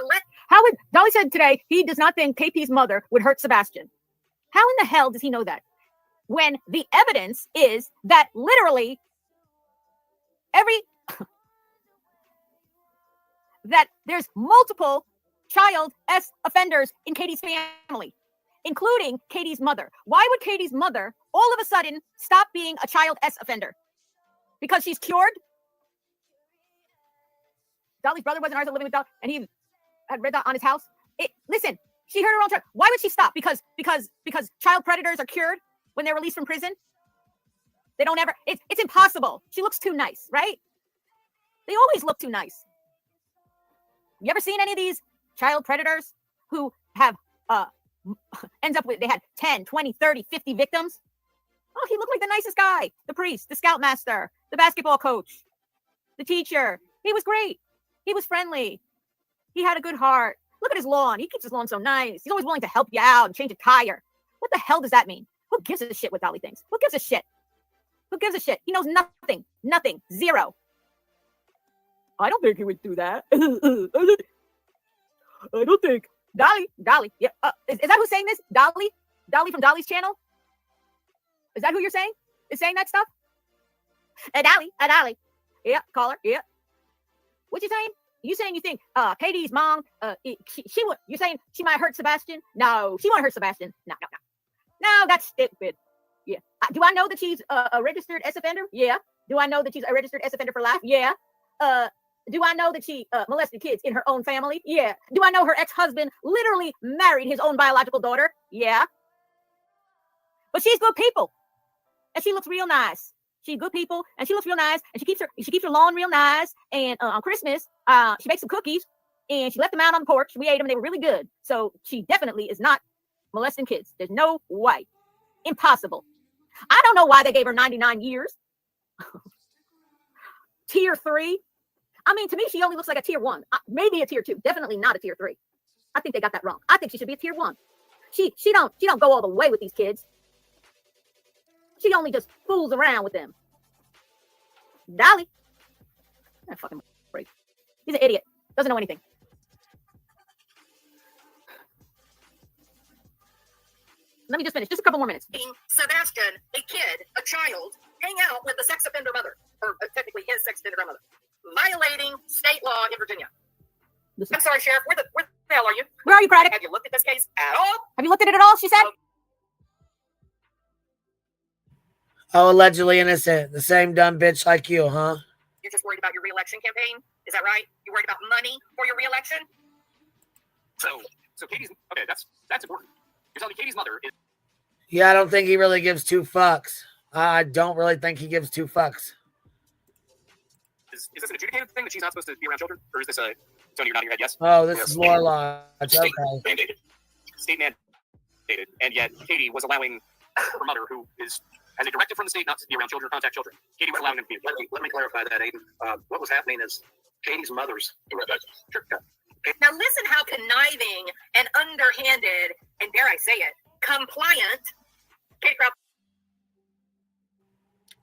How would Dolly said today he does not think KP's mother would hurt Sebastian? How in the hell does he know that? When the evidence is that literally that there's multiple child S offenders in Katie's family, including Katie's mother. Why would Katie's mother all of a sudden stop being a child S offender? Because she's cured? Dolly's brother wasn't ours living with Dolly, and he had red dot on his house. Listen, she heard her own child. Why would she stop? Because child predators are cured when they're released from prison. They don't ever. It's impossible. She looks too nice, right? They always look too nice. You ever seen any of these child predators who have ends up with, they had 10, 20, 30, 50 victims? Oh, he looked like the nicest guy. The priest, the scoutmaster, the basketball coach, the teacher. He was great. He was friendly. He had a good heart. Look at his lawn. He keeps his lawn so nice. He's always willing to help you out and change a tire. What the hell does that mean? Who gives a shit what Dolly thinks? Who gives a shit? Who gives a shit? He knows nothing. Nothing. Zero. I don't think he would do that. I don't think. Dolly. Yeah. Is that who's saying this? Dolly from Dolly's channel? Is that who you're saying? Is saying that stuff? Dolly. Yeah, call her. Yeah. What you saying? You saying you think Katie's mom, she would, you're saying she might hurt Sebastian? No, she won't hurt Sebastian. No. No, that's stupid. Yeah. Do I know that she's a registered S offender? Yeah. Do I know that she's a registered S offender for life? Yeah. Do I know that she molested kids in her own family? Yeah. Do I know her ex-husband literally married his own biological daughter? Yeah. But she's good people. And she looks real nice. She's good people, and she looks real nice, and she keeps her lawn real nice. And on Christmas, she makes some cookies. and she left them out on the porch. We ate them. They were really good. So she definitely is not molesting kids. There's no way. Impossible. I don't know why they gave her 99 years. Tier 3. I mean, to me, she only looks like a tier 1. Maybe a tier 2. Definitely not a tier 3. I think they got that wrong. I think she should be a tier 1. She don't go all the way with these kids. She only just fools around with them. Dolly. That fucking break. He's an idiot. Doesn't know anything. Let me just finish. Just a couple more minutes. Sebastian, a kid, a child, hang out with the sex offender mother, or technically his sex offender grandmother, violating state law in Virginia. Listen. I'm sorry, Sheriff. Where the hell are you? Where are you, Craddock? Have you looked at this case at all? Have you looked at it at all? She said. Oh, allegedly innocent. The same dumb bitch like you, huh? You're just worried about your re-election campaign? Is that right? You're worried about money for your re-election? So Katie's okay. That's important. You're telling me Katie's mother is. Yeah, I don't think he really gives 2 fucks. I don't really think he gives 2 fucks. Is this an adjudicated thing that she's not supposed to be around children, or is this a Tony? You're nodding your head. Yes. Oh, this is Lore Lodge. Okay. Mandated. State mandated, and yet Katie was allowing her mother, who has a directive from the state not to be around children, contact children. Katie was allowing them to be. Let me clarify that, Aiden. What was happening is Katie's mother's. Sure. Now listen how conniving and underhanded, and dare I say it, compliant Katie Crowd.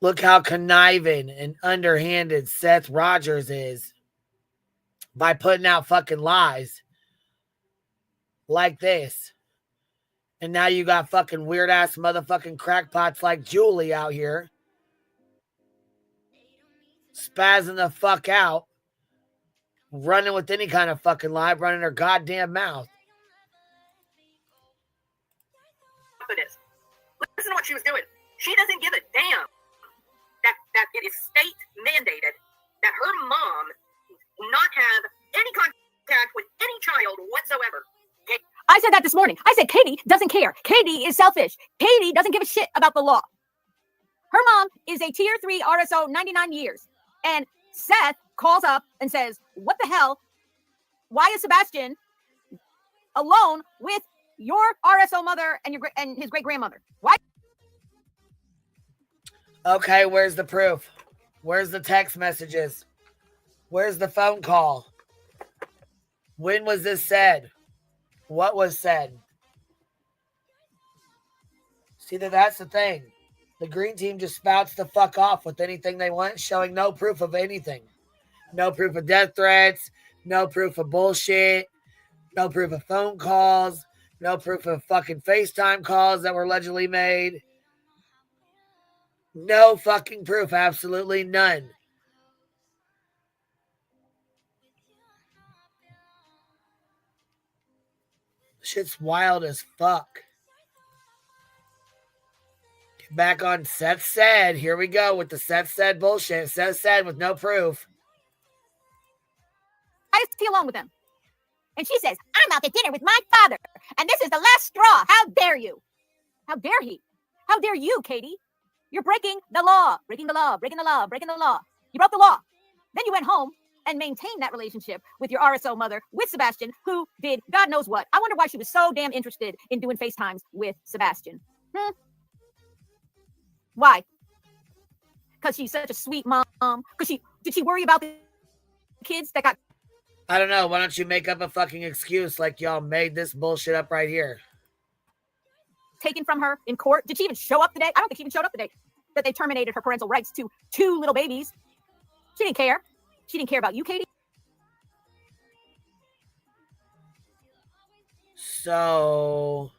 Look how conniving and underhanded Seth Rogers is by putting out fucking lies like this. And now you got fucking weird ass motherfucking crackpots like Julie out here spazzing the fuck out, running with any kind of fucking lie, running her goddamn mouth. Listen to what she was doing. She doesn't give a damn that it is state mandated that her mom not have any contact with any child whatsoever. I said that this morning. I said Katie doesn't care. Katie is selfish. Katie doesn't give a shit about the law. Her mom is a tier 3 RSO, 99 years. And Seth calls up and says, what the hell? Why is Sebastian alone with your RSO mother and his great grandmother? Why? Okay, where's the proof? Where's the text messages? Where's the phone call? When was this said? What was said? See, that's the thing. The green team just spouts the fuck off with anything they want, showing no proof of anything. No proof of death threats. No proof of bullshit. No proof of phone calls. No proof of fucking FaceTime calls that were allegedly made. No fucking proof. Absolutely none. Shit's wild as fuck. Get back on Seth Said. Here we go with the Seth Said bullshit. Seth Said with no proof. I just be alone with them. And she says, I'm out to dinner with my father. And this is the last straw. How dare you? How dare he? How dare you, Katie? You're breaking the law. Breaking the law. Breaking the law. Breaking the law. You broke the law. Then you went home and maintained that relationship with your RSO mother, with Sebastian, who did God knows what. I wonder why she was so damn interested in doing FaceTimes with Sebastian. Why? Because she's such a sweet mom. Did she worry about the kids that got... I don't know. Why don't you make up a fucking excuse like y'all made this bullshit up right here? Taken from her in court. Did she even show up today? I don't think she even showed up today. That they terminated her parental rights to 2 little babies. She didn't care. She didn't care about you, Katie. So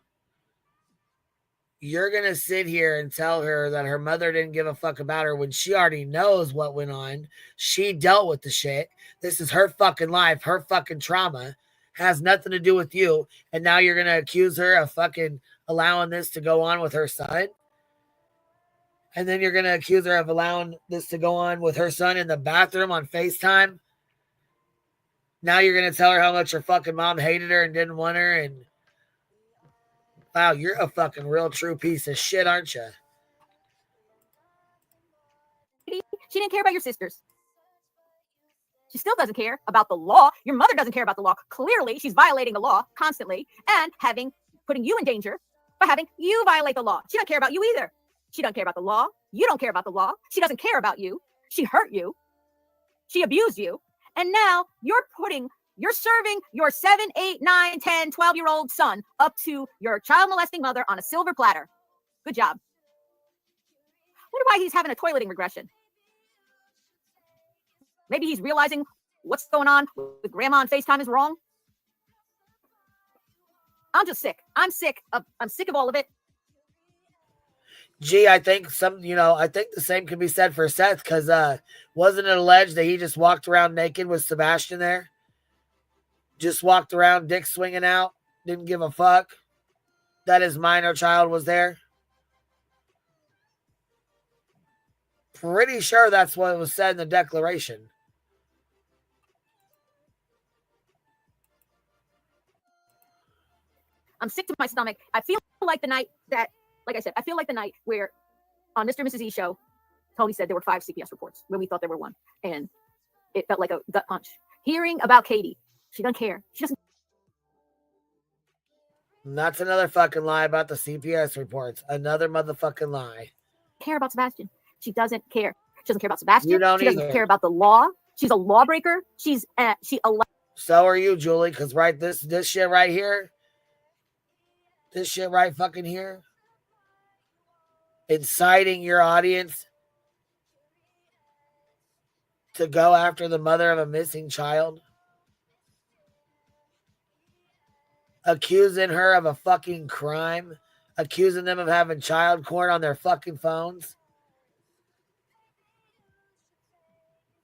you're going to sit here and tell her that her mother didn't give a fuck about her when she already knows what went on. She dealt with the shit. This is her fucking life, her fucking trauma. Has nothing to do with you. And now you're going to accuse her of fucking allowing this to go on with her son? And then you're going to accuse her of allowing this to go on with her son in the bathroom on FaceTime? Now you're going to tell her how much her fucking mom hated her and didn't want her. And wow, you're a fucking real true piece of shit, aren't you? She didn't care about your sisters. She still doesn't care about the law. Your mother doesn't care about the law. Clearly, she's violating the law constantly and putting you in danger by having you violate the law. She doesn't care about you either. She doesn't care about the law. You don't care about the law. She doesn't care about you. She hurt you. She abused you. And now you're serving your 7, 8, 9, 10, 12-year-old son up to your child molesting mother on a silver platter. Good job. Wonder why he's having a toileting regression. Maybe he's realizing what's going on with grandma on FaceTime is wrong. I'm just sick. I'm sick of all of it. Gee, I think the same can be said for Seth, because wasn't it alleged that he just walked around naked with Sebastian there? Just walked around, dick swinging out, didn't give a fuck that his minor child was there? Pretty sure that's what was said in the declaration. I'm sick to my stomach. I feel like the night that, like I said, I feel like the night where on Mr. and Mrs. E show, Tony said there were 5 CPS reports when we thought there were 1. And it felt like a gut punch. Hearing about Katie, she doesn't care. She doesn't. And that's another fucking lie about the CPS reports. Another motherfucking lie. Care about Sebastian. She doesn't care. She doesn't care about Sebastian. You don't she doesn't either. care about the law. She's a lawbreaker. She So are you, Julie, because this shit right here, this shit right fucking here, inciting your audience to go after the mother of a missing child, accusing her of a fucking crime, accusing them of having child porn on their fucking phones,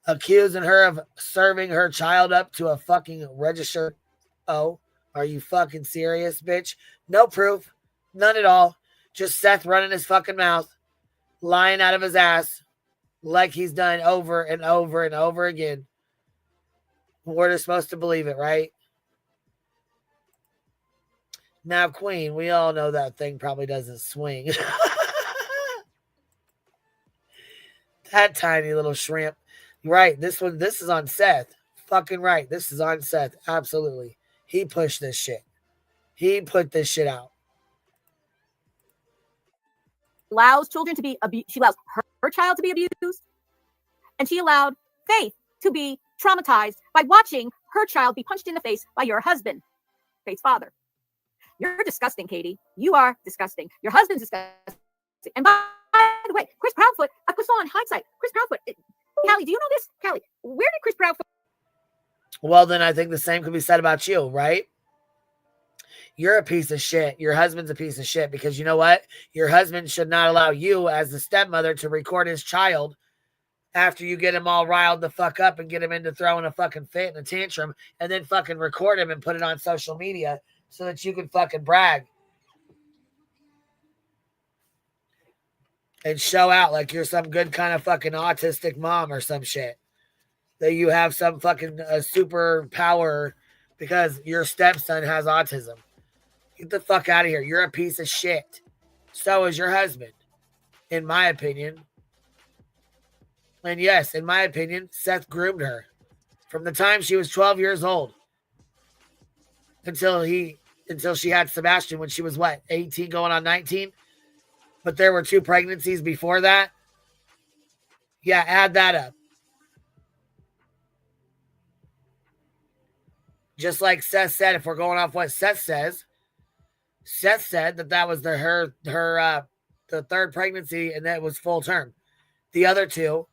accusing her of serving her child up to a fucking registered. Oh, are you fucking serious, bitch? No proof. None at all. Just Seth running his fucking mouth, lying out of his ass like he's done over and over and over again. We're just supposed to believe it, right? Now, Queen, we all know that thing probably doesn't swing. That tiny little shrimp. Right, this is on Seth. Fucking right. This is on Seth. Absolutely. He pushed this shit. He put this shit out. Allows children to be abused. She allows her child to be abused. And she allowed Faith to be traumatized by watching her child be punched in the face by your husband, Faith's father. You're disgusting, Katie. You are disgusting. Your husband's disgusting. And by the way, Chris Proudfoot, I saw in hindsight, Chris Proudfoot, Callie, do you know this? Callie, where did Chris Proudfoot? Well, then I think the same could be said about you, right? You're a piece of shit. Your husband's a piece of shit because you know what? Your husband should not allow you as the stepmother to record his child after you get him all riled the fuck up and get him into throwing a fucking fit and a tantrum and then fucking record him and put it on social media so that you can fucking brag and show out like you're some good kind of fucking autistic mom or some shit. That you have some fucking super power because your stepson has autism. Get the fuck out of here. You're a piece of shit. So is your husband, in my opinion. And yes, in my opinion, Seth groomed her from the time she was 12 years old until she had Sebastian when she was what, 18 going on 19? But there were 2 pregnancies before that. Yeah, add that up. Just like Seth said, if we're going off what Seth says, Seth said that was the 3rd pregnancy and that was full term. The other 2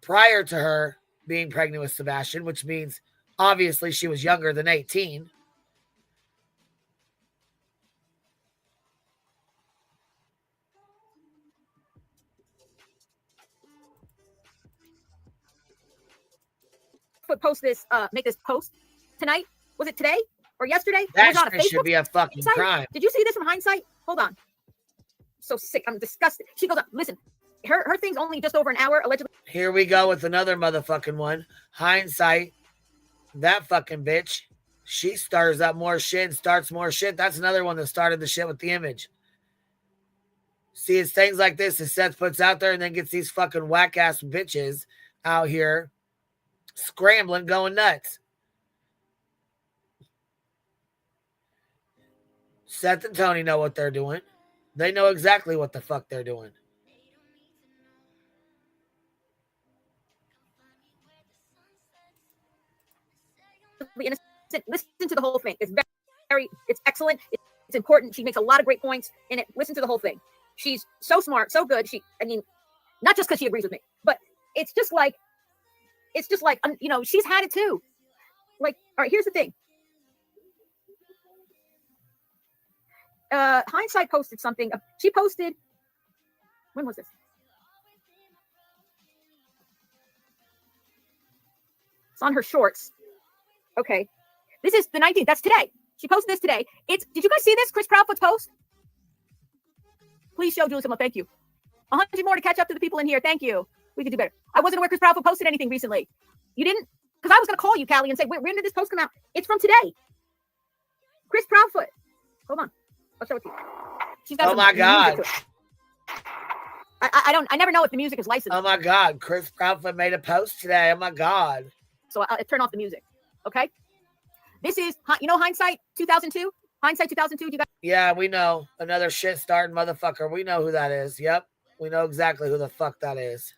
prior to her being pregnant with Sebastian, which means obviously she was younger than 18. Make this post tonight. Was it today or yesterday? That it was on a Facebook should be a fucking site. crime. Did you see this from hindsight? Hold on. So sick. I'm disgusted. She goes up. Listen, her thing's only just over an hour allegedly. Here we go with another motherfucking one. Hindsight. That fucking bitch. She stirs up more shit and starts more shit. That's another one that started the shit with the image. See, it's things like this that Seth puts out there and then gets these fucking whack ass bitches out here scrambling, going nuts. Seth and Tony know what they're doing. They know exactly what the fuck they're doing. Listen to the whole thing. It's very, it's excellent. It's important. She makes a lot of great points in it. Listen to the whole thing. She's so smart, so good. I mean, not just because she agrees with me, but it's just like, you know, she's had it too. Like, all right, here's the thing. Hindsight posted something. She posted, when was this? It's on her shorts. Okay. This is the 19th. That's today. She posted this today. Did you guys see this? Chris Proudfoot's post? Please show Julie Simla. Thank you. 100 more to catch up to the people in here. Thank you. We could do better. I wasn't aware Chris Proudfoot posted anything recently. You didn't? Because I was going to call you, Callie, and say, when did this post come out? It's from today. Chris Proudfoot. Hold on. I'll show it to you. She's got oh my God. I never know if the music is licensed. Oh my God. Chris Proudfoot made a post today. Oh my God. So I'll turn off the music. Okay. This is, you know, Hindsight 2002? Hindsight 2002. You guys? Yeah, we know. Another shit starting motherfucker. We know who that is. Yep. We know exactly who the fuck that is.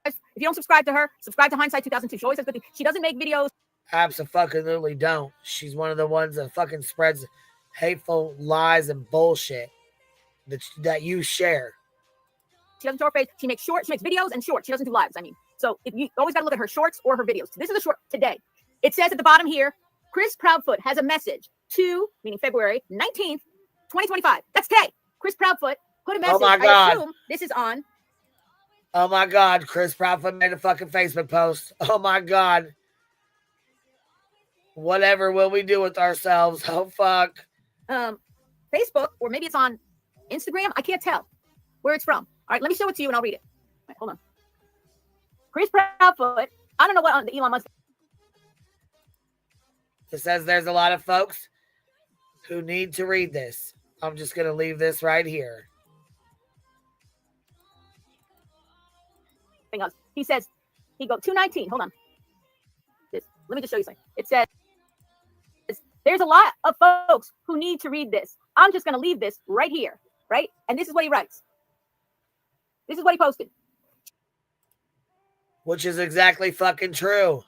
If you don't subscribe to her, subscribe to Hindsight 2002. She always has good things. She doesn't make videos. Absolutely don't. She's one of the ones that fucking spreads hateful lies and bullshit that you share. She doesn't show her face. She makes videos and shorts. She doesn't do lives. I mean, so if you always got to look at her shorts or her videos. This is a short today. It says at the bottom here, Chris Proudfoot has a message to, meaning February 19th, 2025. That's today. Chris Proudfoot put a message. Oh my God. I assume this is on. Oh my God. Chris Proudfoot made a fucking Facebook post. Oh my God. Whatever will we do with ourselves? Oh fuck. Facebook, or maybe it's on Instagram. I can't tell where it's from. All right, let me show it to you and I'll read it. All right, hold on. Chris Proudfoot. I don't know what on the Elon Musk. It says there's a lot of folks who need to read this. I'm just going to leave this right here. Hang on. He says, he go 219. Hold on. Let me just show you something. It says, there's a lot of folks who need to read this. I'm just going to leave this right here, right? And this is what he writes. This is what he posted. Which is exactly fucking true.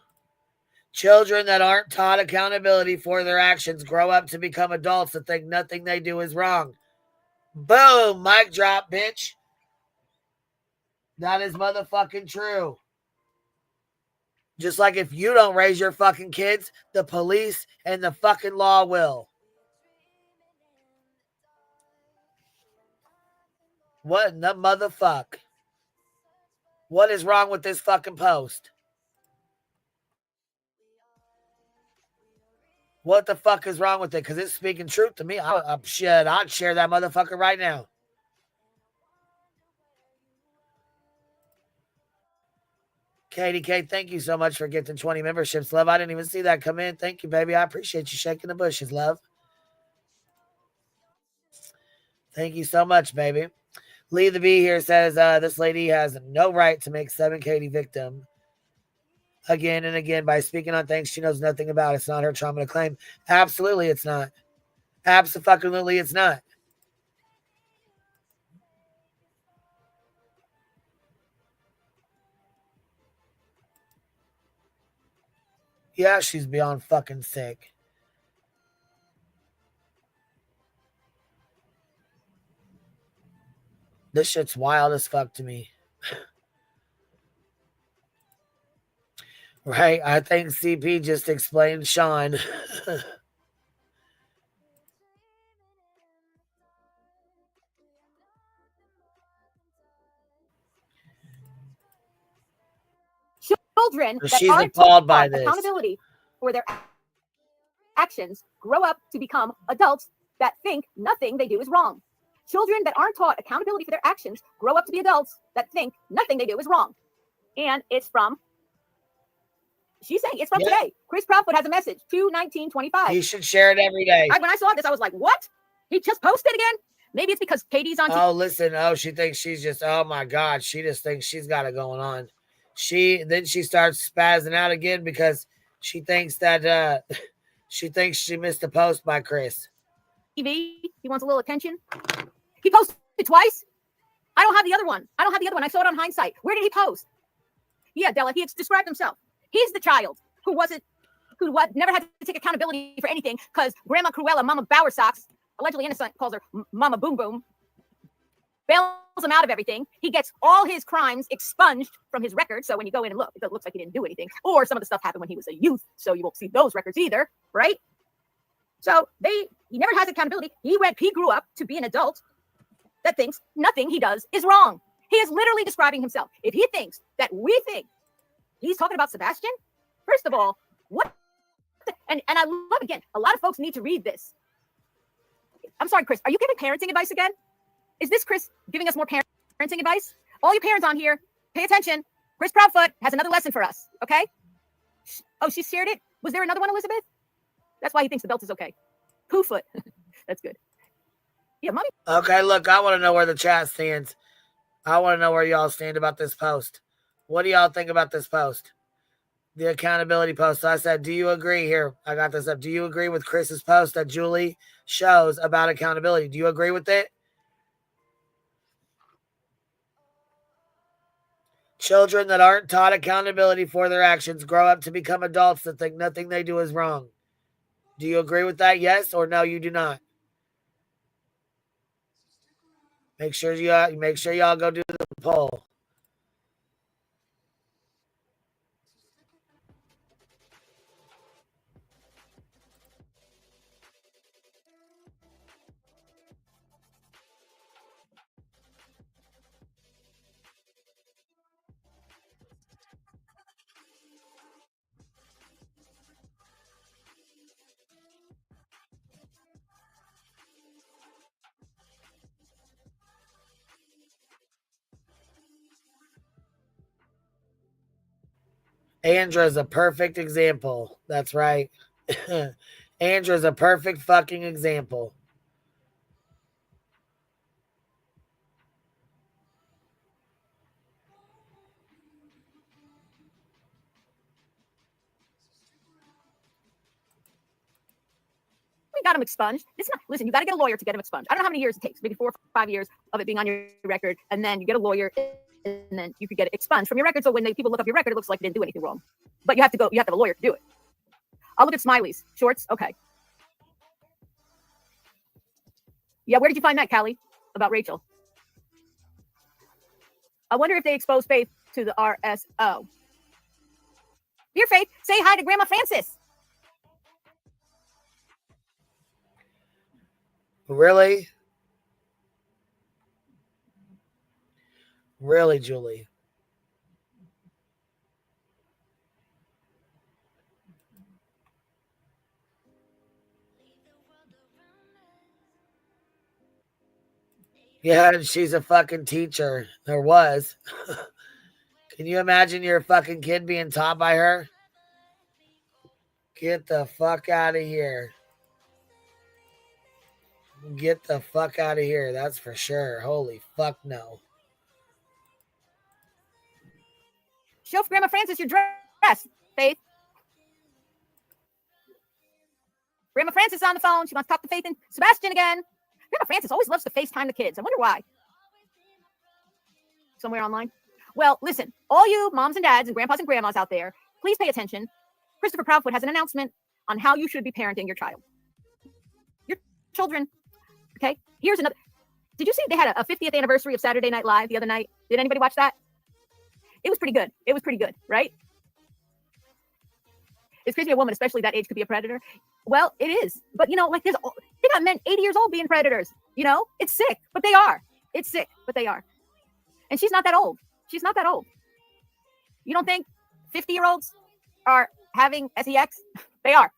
Children that aren't taught accountability for their actions grow up to become adults that think nothing they do is wrong. Boom! Mic drop, bitch. That is motherfucking true. Just like if you don't raise your fucking kids, the police and the fucking law will. What in the motherfuck? What is wrong with this fucking post? What the fuck is wrong with it? Because it's speaking truth to me. I'd share that motherfucker right now. Katie K, thank you so much for getting 20 memberships, love. I didn't even see that come in. Thank you, baby. I appreciate you shaking the bushes, love. Thank you so much, baby. Lee the Bee here says this lady has no right to make 7 Katie victim again and again by speaking on things she knows nothing about. It's not her trauma to claim. Absolutely, it's not. Absolutely, it's not. Yeah, she's beyond fucking sick. This shit's wild as fuck to me. Right? I think CP just explained Sean. Children that She's aren't appalled by taught this. accountability for their actions grow up to become adults that think nothing they do is wrong. Children that aren't taught accountability for their actions grow up to be adults that think nothing they do is wrong. And it's from, she's saying it's from today. Chris Proudfoot has a message, 2/19/25. He should share it every day. When I saw this, I was like, what? He just posted again? Maybe it's because Katie's on. Oh, listen. Oh, she thinks she's just, oh my God. She just thinks she's got it going on. she starts spazzing out again because she thinks that she thinks she missed a post by Chris. TV. He wants a little attention. He posted it twice. I don't have the other one. I saw it on hindsight. Where did he post? Yeah, Della, he described himself. He's the child who never had to take accountability for anything because Grandma Cruella, Mama Bower Socks, allegedly innocent, calls her Mama Boom Boom, bails him out of everything. He gets all his crimes expunged from his record. So when you go in and look, it looks like he didn't do anything. Or some of the stuff happened when he was a youth, so you won't see those records either, right? So he never has accountability. He grew up to be an adult that thinks nothing he does is wrong. He is literally describing himself. If he thinks that we think he's talking about Sebastian, first of all, what? And I love, again, a lot of folks need to read this. I'm sorry, Chris, are you giving parenting advice again? Is this Chris giving us more parenting advice? All you parents on here, pay attention. Chris Proudfoot has another lesson for us, okay? Oh, she shared it? Was there another one, Elizabeth? That's why he thinks the belt is okay. Poofoot. That's good. Yeah, mommy. Okay, look, I want to know where the chat stands. I want to know where y'all stand about this post. What do y'all think about this post? The accountability post. So I said, do you agree here? I got this up. Do you agree with Chris's post that Julie shows about accountability? Do you agree with it? Children that aren't taught accountability for their actions grow up to become adults that think nothing they do is wrong. Do you agree with that? Yes or no, you do not. Make sure y'all go do the poll. Andra's a perfect example. That's right. Andra's a perfect fucking example. We got him expunged. It's not, listen, you got to get a lawyer to get him expunged. I don't know how many years it takes, maybe 4 or 5 years of it being on your record, and then you get a lawyer, and then you could get it expunged from your record. So when people look up your record, it looks like you didn't do anything wrong. But you have to have a lawyer to do it. I'll look at Smiley's shorts. Okay. Yeah, where did you find that, Callie, about Rachel? I wonder if they exposed Faith to the RSO. Dear Faith, say hi to Grandma Francis. Really? Really, Julie? Yeah, and she's a fucking teacher. There was. Can you imagine your fucking kid being taught by her? Get the fuck out of here. Get the fuck out of here. That's for sure. Holy fuck no. Show Grandma Francis your dress, Faith. Grandma Francis on the phone. She wants to talk to Faith and Sebastian again. Grandma Francis always loves to FaceTime the kids. I wonder why. Somewhere online. Well, listen, all you moms and dads and grandpas and grandmas out there, please pay attention. Christopher Proudfoot has an announcement on how you should be parenting your child. Your children. Okay, here's another. Did you see they had a 50th anniversary of Saturday Night Live the other night? Did anybody watch that? It was pretty good. It was pretty good, right? It's crazy a woman, especially that age, could be a predator. Well, it is. But, you know, like they got men 80 years old being predators. You know, it's sick, but they are. It's sick, but they are. And she's not that old. She's not that old. You don't think 50-year-olds are having sex? They are.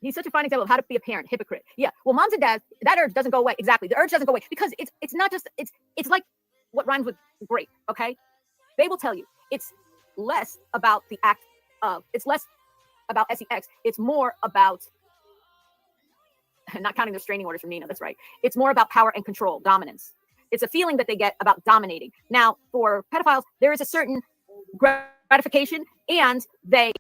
He's such a fine example of how to be a parent, hypocrite. Yeah. Well, moms and dads, that urge doesn't go away. Exactly. The urge doesn't go away because it's not just, it's like what rhymes with great. Okay. They will tell you it's less about the act of, it's less about sex. It's more about not counting the restraining orders from Nina, that's right. It's more about power and control, dominance. It's a feeling that they get about dominating. Now, for pedophiles, there is a certain gratification, and they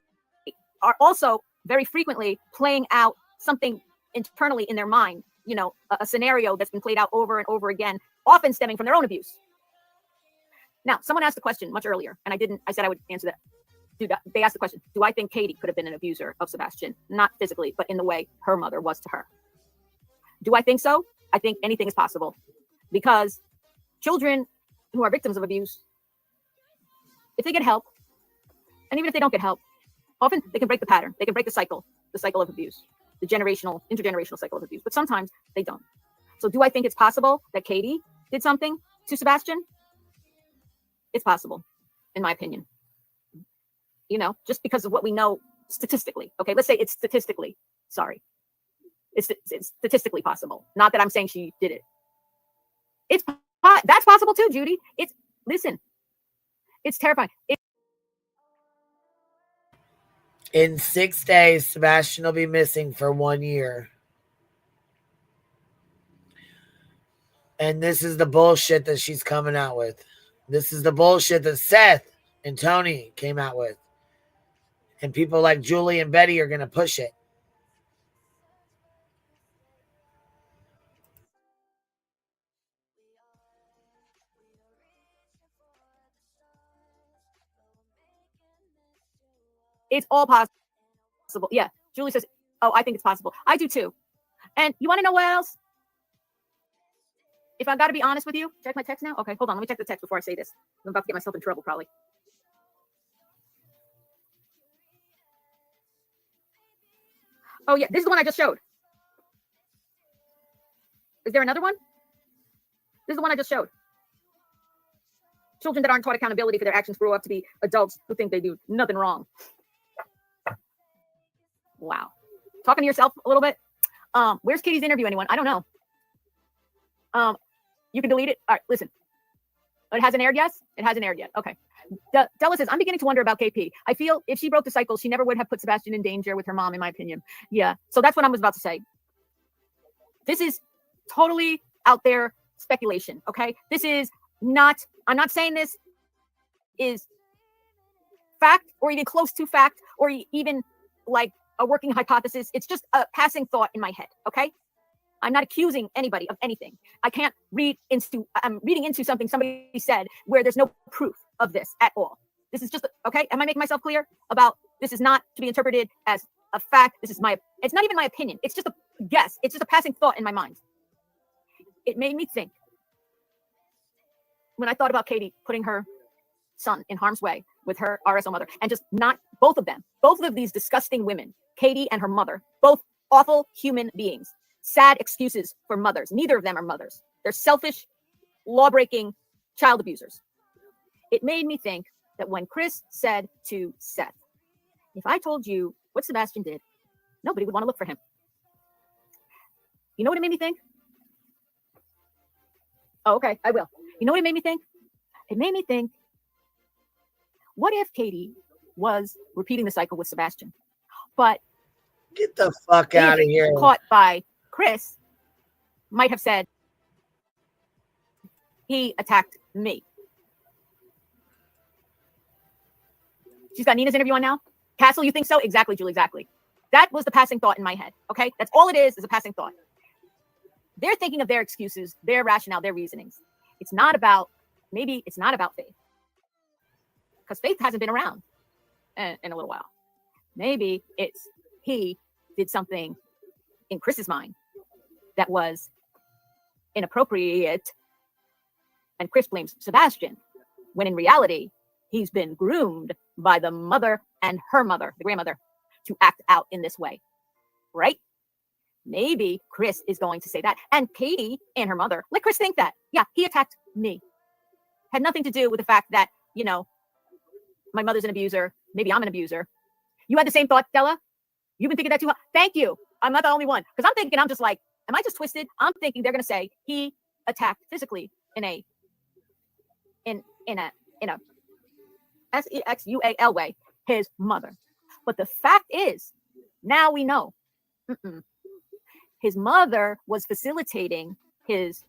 are also very frequently playing out something internally in their mind, you know, a scenario that's been played out over and over again, often stemming from their own abuse. Now, someone asked the question much earlier, and I said I would answer that. Dude, they asked the question, do I think Katie could have been an abuser of Sebastian? Not physically, but in the way her mother was to her. Do I think so? I think anything is possible, because children who are victims of abuse, if they get help, and even if they don't get help, often they can break the pattern. They can break the cycle of abuse, the intergenerational cycle of abuse, but sometimes they don't. So do I think it's possible that Katie did something to Sebastian? It's possible, in my opinion. You know, just because of what we know statistically. Okay, let's say it's statistically. Sorry. It's statistically possible. Not that I'm saying she did it. That's possible too, Judy. Listen, it's terrifying. In 6 days, Sebastian will be missing for 1 year. And this is the bullshit that she's coming out with. This is the bullshit that Seth and Tony came out with. And people like Julie and Betty are going to push it. It's all possible. Yeah. Julie says, oh, I think it's possible. I do too. And you want to know what else? If I've got to be honest with you, check my text now. Okay, hold on. Let me check the text before I say this. I'm about to get myself in trouble, probably. Oh, yeah. This is the one I just showed. Is there another one? This is the one I just showed. Children that aren't taught accountability for their actions grow up to be adults who think they do nothing wrong. Wow. Talking to yourself a little bit. Where's Katie's interview, anyone? I don't know. You can delete it. All right, listen. It hasn't aired yet? It hasn't aired yet. Okay. Della says, I'm beginning to wonder about KP. I feel if she broke the cycle, she never would have put Sebastian in danger with her mom, in my opinion. Yeah. So that's what I was about to say. This is totally out there speculation. Okay. This is not, I'm not saying this is fact or even close to fact or even like a working hypothesis. It's just a passing thought in my head. Okay. I'm not accusing anybody of anything. I'm reading into something somebody said where there's no proof of this at all. This is just, okay? Am I making myself clear about this is not to be interpreted as a fact? It's not even my opinion. It's just a guess. It's just a passing thought in my mind. It made me think when I thought about Katie putting her son in harm's way with her RSO mother, and just not both of them, both of these disgusting women, Katie and her mother, both awful human beings. Sad excuses for mothers. Neither of them are mothers. They're selfish, law-breaking child abusers. It made me think that when Chris said to Seth, if I told you what Sebastian did, nobody would want to look for him. You know what it made me think? Oh, okay, I will. You know what it made me think? It made me think, what if Katie was repeating the cycle with Sebastian? But get the fuck out of here. Caught by Chris might have said, he attacked me. She's got Nina's interview on now. Castle, you think so? Exactly, Julie, exactly. That was the passing thought in my head, okay? That's all it is a passing thought. They're thinking of their excuses, their rationale, their reasonings. Maybe it's not about Faith. Because Faith hasn't been around in a little while. Maybe it's he did something in Chris's mind that was inappropriate, and Chris blames Sebastian, when in reality, he's been groomed by the mother and her mother, the grandmother, to act out in this way, right? Maybe Chris is going to say that. And Katie and her mother, let Chris think that. Yeah, he attacked me. Had nothing to do with the fact that, my mother's an abuser. Maybe I'm an abuser. You had the same thought, Della? You've been thinking that too? Thank you. I'm not the only one. Because I'm just like, am I just twisted? I'm thinking they're going to say he attacked physically in a SEXUAL way, his mother. But the fact is, now we know. his mother was facilitating his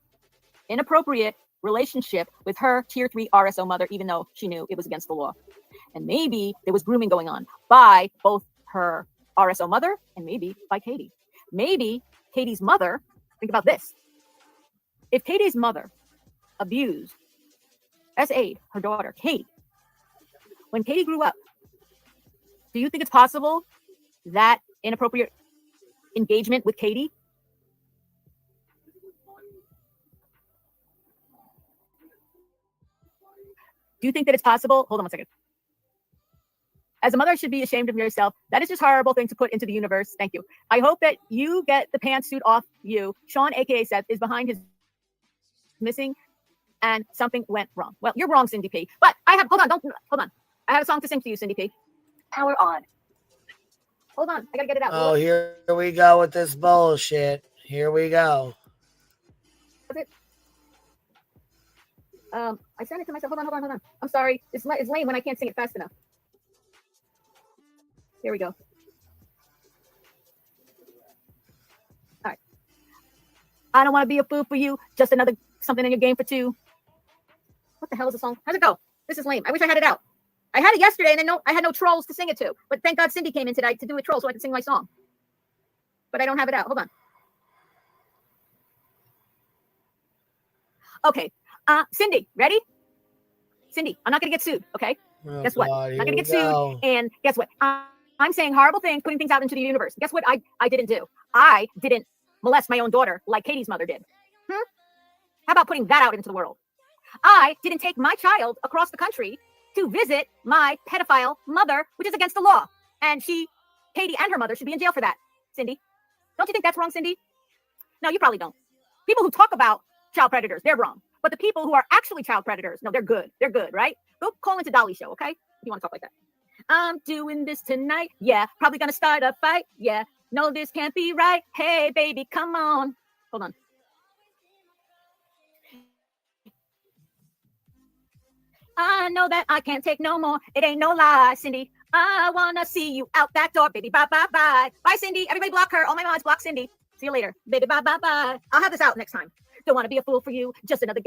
inappropriate relationship with her tier 3 RSO mother, even though she knew it was against the law. And maybe there was grooming going on by both her RSO mother and maybe by Katie. Maybe Katie's mother, think about this. If Katie's mother abused, SA'd her daughter, Katie, when Katie grew up, do you think it's possible that inappropriate engagement with Katie do you think that it's possible? Hold on one second. As a mother, you should be ashamed of yourself. That is just a horrible thing to put into the universe. Thank you. I hope that you get the pantsuit off you. Sean, aka Seth, is behind his missing and something went wrong. Well, you're wrong, Cindy P. But I have, hold on. I have a song to sing to you, Cindy P. Power on. Hold on, I gotta get it out. Oh, here we go with this bullshit. Here we go. That's it. I sent it to myself. Hold on. I'm sorry. It's lame when I can't sing it fast enough. Here we go. All right. I don't want to be a fool for you. Just another something in your game for two. What the hell is the song? How's it go? This is lame. I wish I had it out. I had it yesterday, and then I had no trolls to sing it to. But thank God Cindy came in today to do a troll so I can sing my song. But I don't have it out. Hold on. Okay. Cindy, ready? Cindy, I'm not going to get sued, okay? Oh, guess what? God, I'm not going to get go. sued. And guess what? I'm saying horrible things, putting things out into the universe. Guess what I didn't do? I didn't molest my own daughter like Katie's mother did. How about putting that out into the world? I didn't take my child across the country to visit my pedophile mother, which is against the law. And Katie and her mother should be in jail for that, Cindy. Don't you think that's wrong, Cindy? No, you probably don't. People who talk about child predators, they're wrong. But the people who are actually child predators, no, they're good. They're good, right? Go call into Dolly Show, okay? If you want to talk like that. I'm doing this tonight. Yeah, probably gonna start a fight. Yeah, no, this can't be right. Hey, baby, come on. Hold on. I know that I can't take no more. It ain't no lie, Cindy. I wanna see you out that door, baby. Bye, bye, bye. Bye, Cindy. Everybody block her. All my mods block Cindy. See you later, baby. Bye, bye, bye. I'll have this out next time. Don't want to be a fool for you. Just another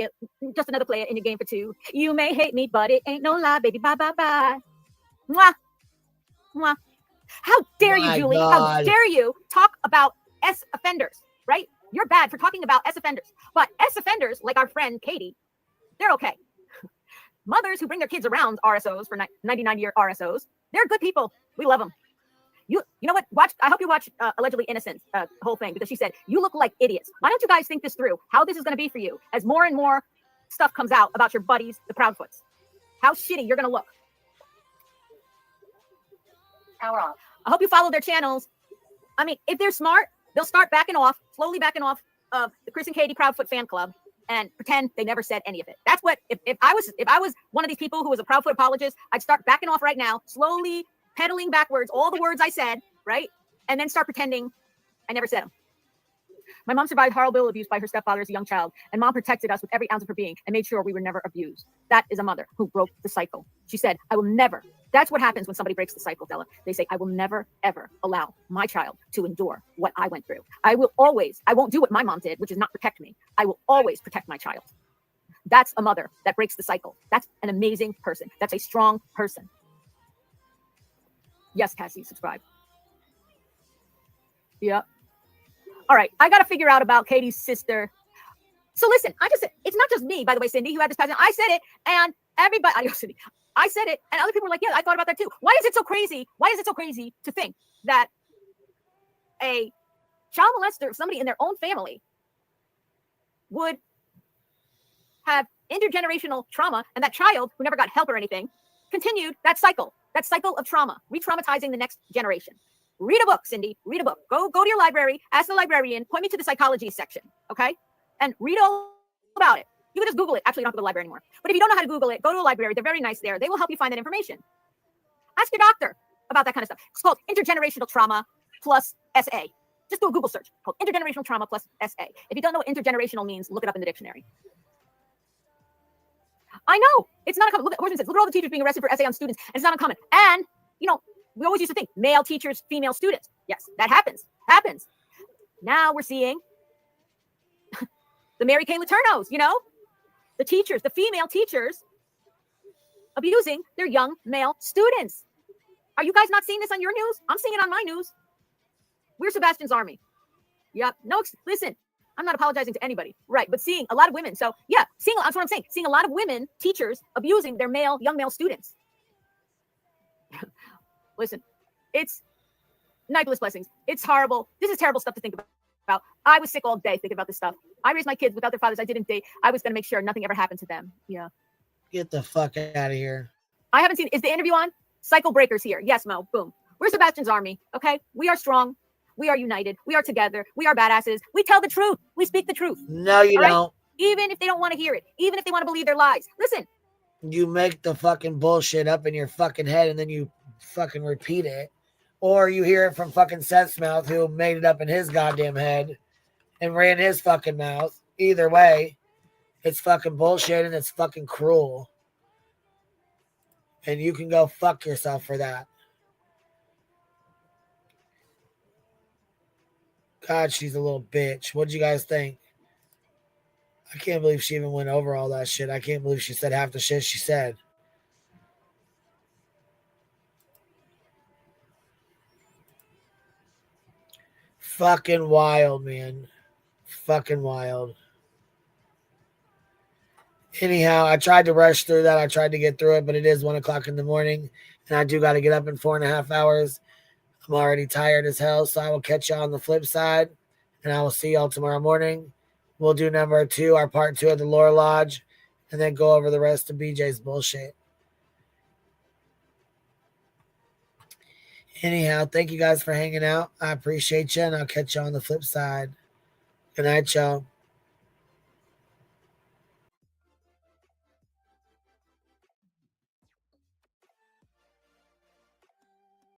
player in your game for two. You may hate me, but it ain't no lie, baby. Bye, bye, bye. Mwah. Mwah. How dare you, Julie? God. How dare you talk about S offenders, right? You're bad for talking about S offenders. But S offenders, like our friend Katie, they're okay. Mothers who bring their kids around RSOs for 99-year RSOs, they're good people. We love them. You know what? I hope you watch Allegedly Innocent whole thing, because she said, you look like idiots. Why don't you guys think this through, how this is going to be for you as more and more stuff comes out about your buddies, the Proudfoots. How shitty you're going to look. Power on. I hope you follow their channels. I mean, if they're smart, they'll start slowly backing off of the Chris and Katie Proudfoot fan club and pretend they never said any of it. That's what, if I was one of these people who was a Proudfoot apologist, I'd start backing off right now, slowly pedaling backwards all the words I said, right? And then start pretending I never said them. My mom survived horrible abuse by her stepfather as a young child, and mom protected us with every ounce of her being and made sure we were never abused. That is a mother who broke the cycle. She said, I will never. That's what happens when somebody breaks the cycle, Della. They say, I will never, ever allow my child to endure what I went through. I won't do what my mom did, which is not protect me. I will always protect my child. That's a mother that breaks the cycle. That's an amazing person. That's a strong person. Yes, Cassie, subscribe. Yep. All right, I got to figure out about Katie's sister. So listen, it's not just me, by the way, Cindy, who had this passion. I said it, and everybody, I said it, and other people were like, yeah, I thought about that too. Why is it so crazy? Why is it so crazy to think that a child molester, somebody in their own family, would have intergenerational trauma, and that child, who never got help or anything, continued that cycle of trauma, re-traumatizing the next generation? Read a book, Cindy. Read a book. Go to your library, ask the librarian, point me to the psychology section, okay? And read all about it. You can just Google it. Actually, you don't have to go to the library anymore. But if you don't know how to Google it, go to a library. They're very nice there. They will help you find that information. Ask your doctor about that kind of stuff. It's called intergenerational trauma plus SA. Just do a Google search called intergenerational trauma plus SA. If you don't know what intergenerational means, look it up in the dictionary. I know. It's not uncommon. Look at all the teachers being arrested for SA on students. And it's not uncommon. And, we always used to think male teachers, female students. Yes, that happens. Now we're seeing the Mary Kay Letourneaus, you know, the teachers, the female teachers abusing their young male students. Are you guys not seeing this on your news? I'm seeing it on my news. We're Sebastian's army. Yep. No, listen, I'm not apologizing to anybody. Right. But seeing a lot of women. So yeah, that's what I'm saying. Seeing a lot of women teachers abusing their young male students. Listen, it's Nicholas blessings. It's horrible. This is terrible stuff to think about. I was sick all day thinking about this stuff. I raised my kids without their fathers. I didn't date. I was going to make sure nothing ever happened to them. Yeah. Get the fuck out of here. I haven't seen. Is the interview on? Cycle breakers here. Yes, Mo. Boom. We're Sebastian's army. Okay. We are strong. We are united. We are together. We are badasses. We tell the truth. We speak the truth. No, you don't. Even if they don't want to hear it. Even if they want to believe their lies. Listen. You make the fucking bullshit up in your fucking head and then you fucking repeat it. Or you hear it from fucking Seth's mouth, who made it up in his goddamn head and ran his fucking mouth. Either way, it's fucking bullshit and it's fucking cruel. And you can go fuck yourself for that. God, she's a little bitch. What'd you guys think? I can't believe she even went over all that shit. I can't believe she said half the shit she said. Fucking wild, man. Fucking wild. Anyhow, I tried to rush through that. I tried to get through it, but it is 1 o'clock in the morning, and I do got to get up in 4.5 hours. I'm already tired as hell, so I will catch y'all on the flip side, and I will see y'all tomorrow morning. We'll do number 2, our part 2 of the Lore Lodge, and then go over the rest of BJ's bullshit. Anyhow, thank you guys for hanging out. I appreciate you, and I'll catch you on the flip side. Good night, y'all.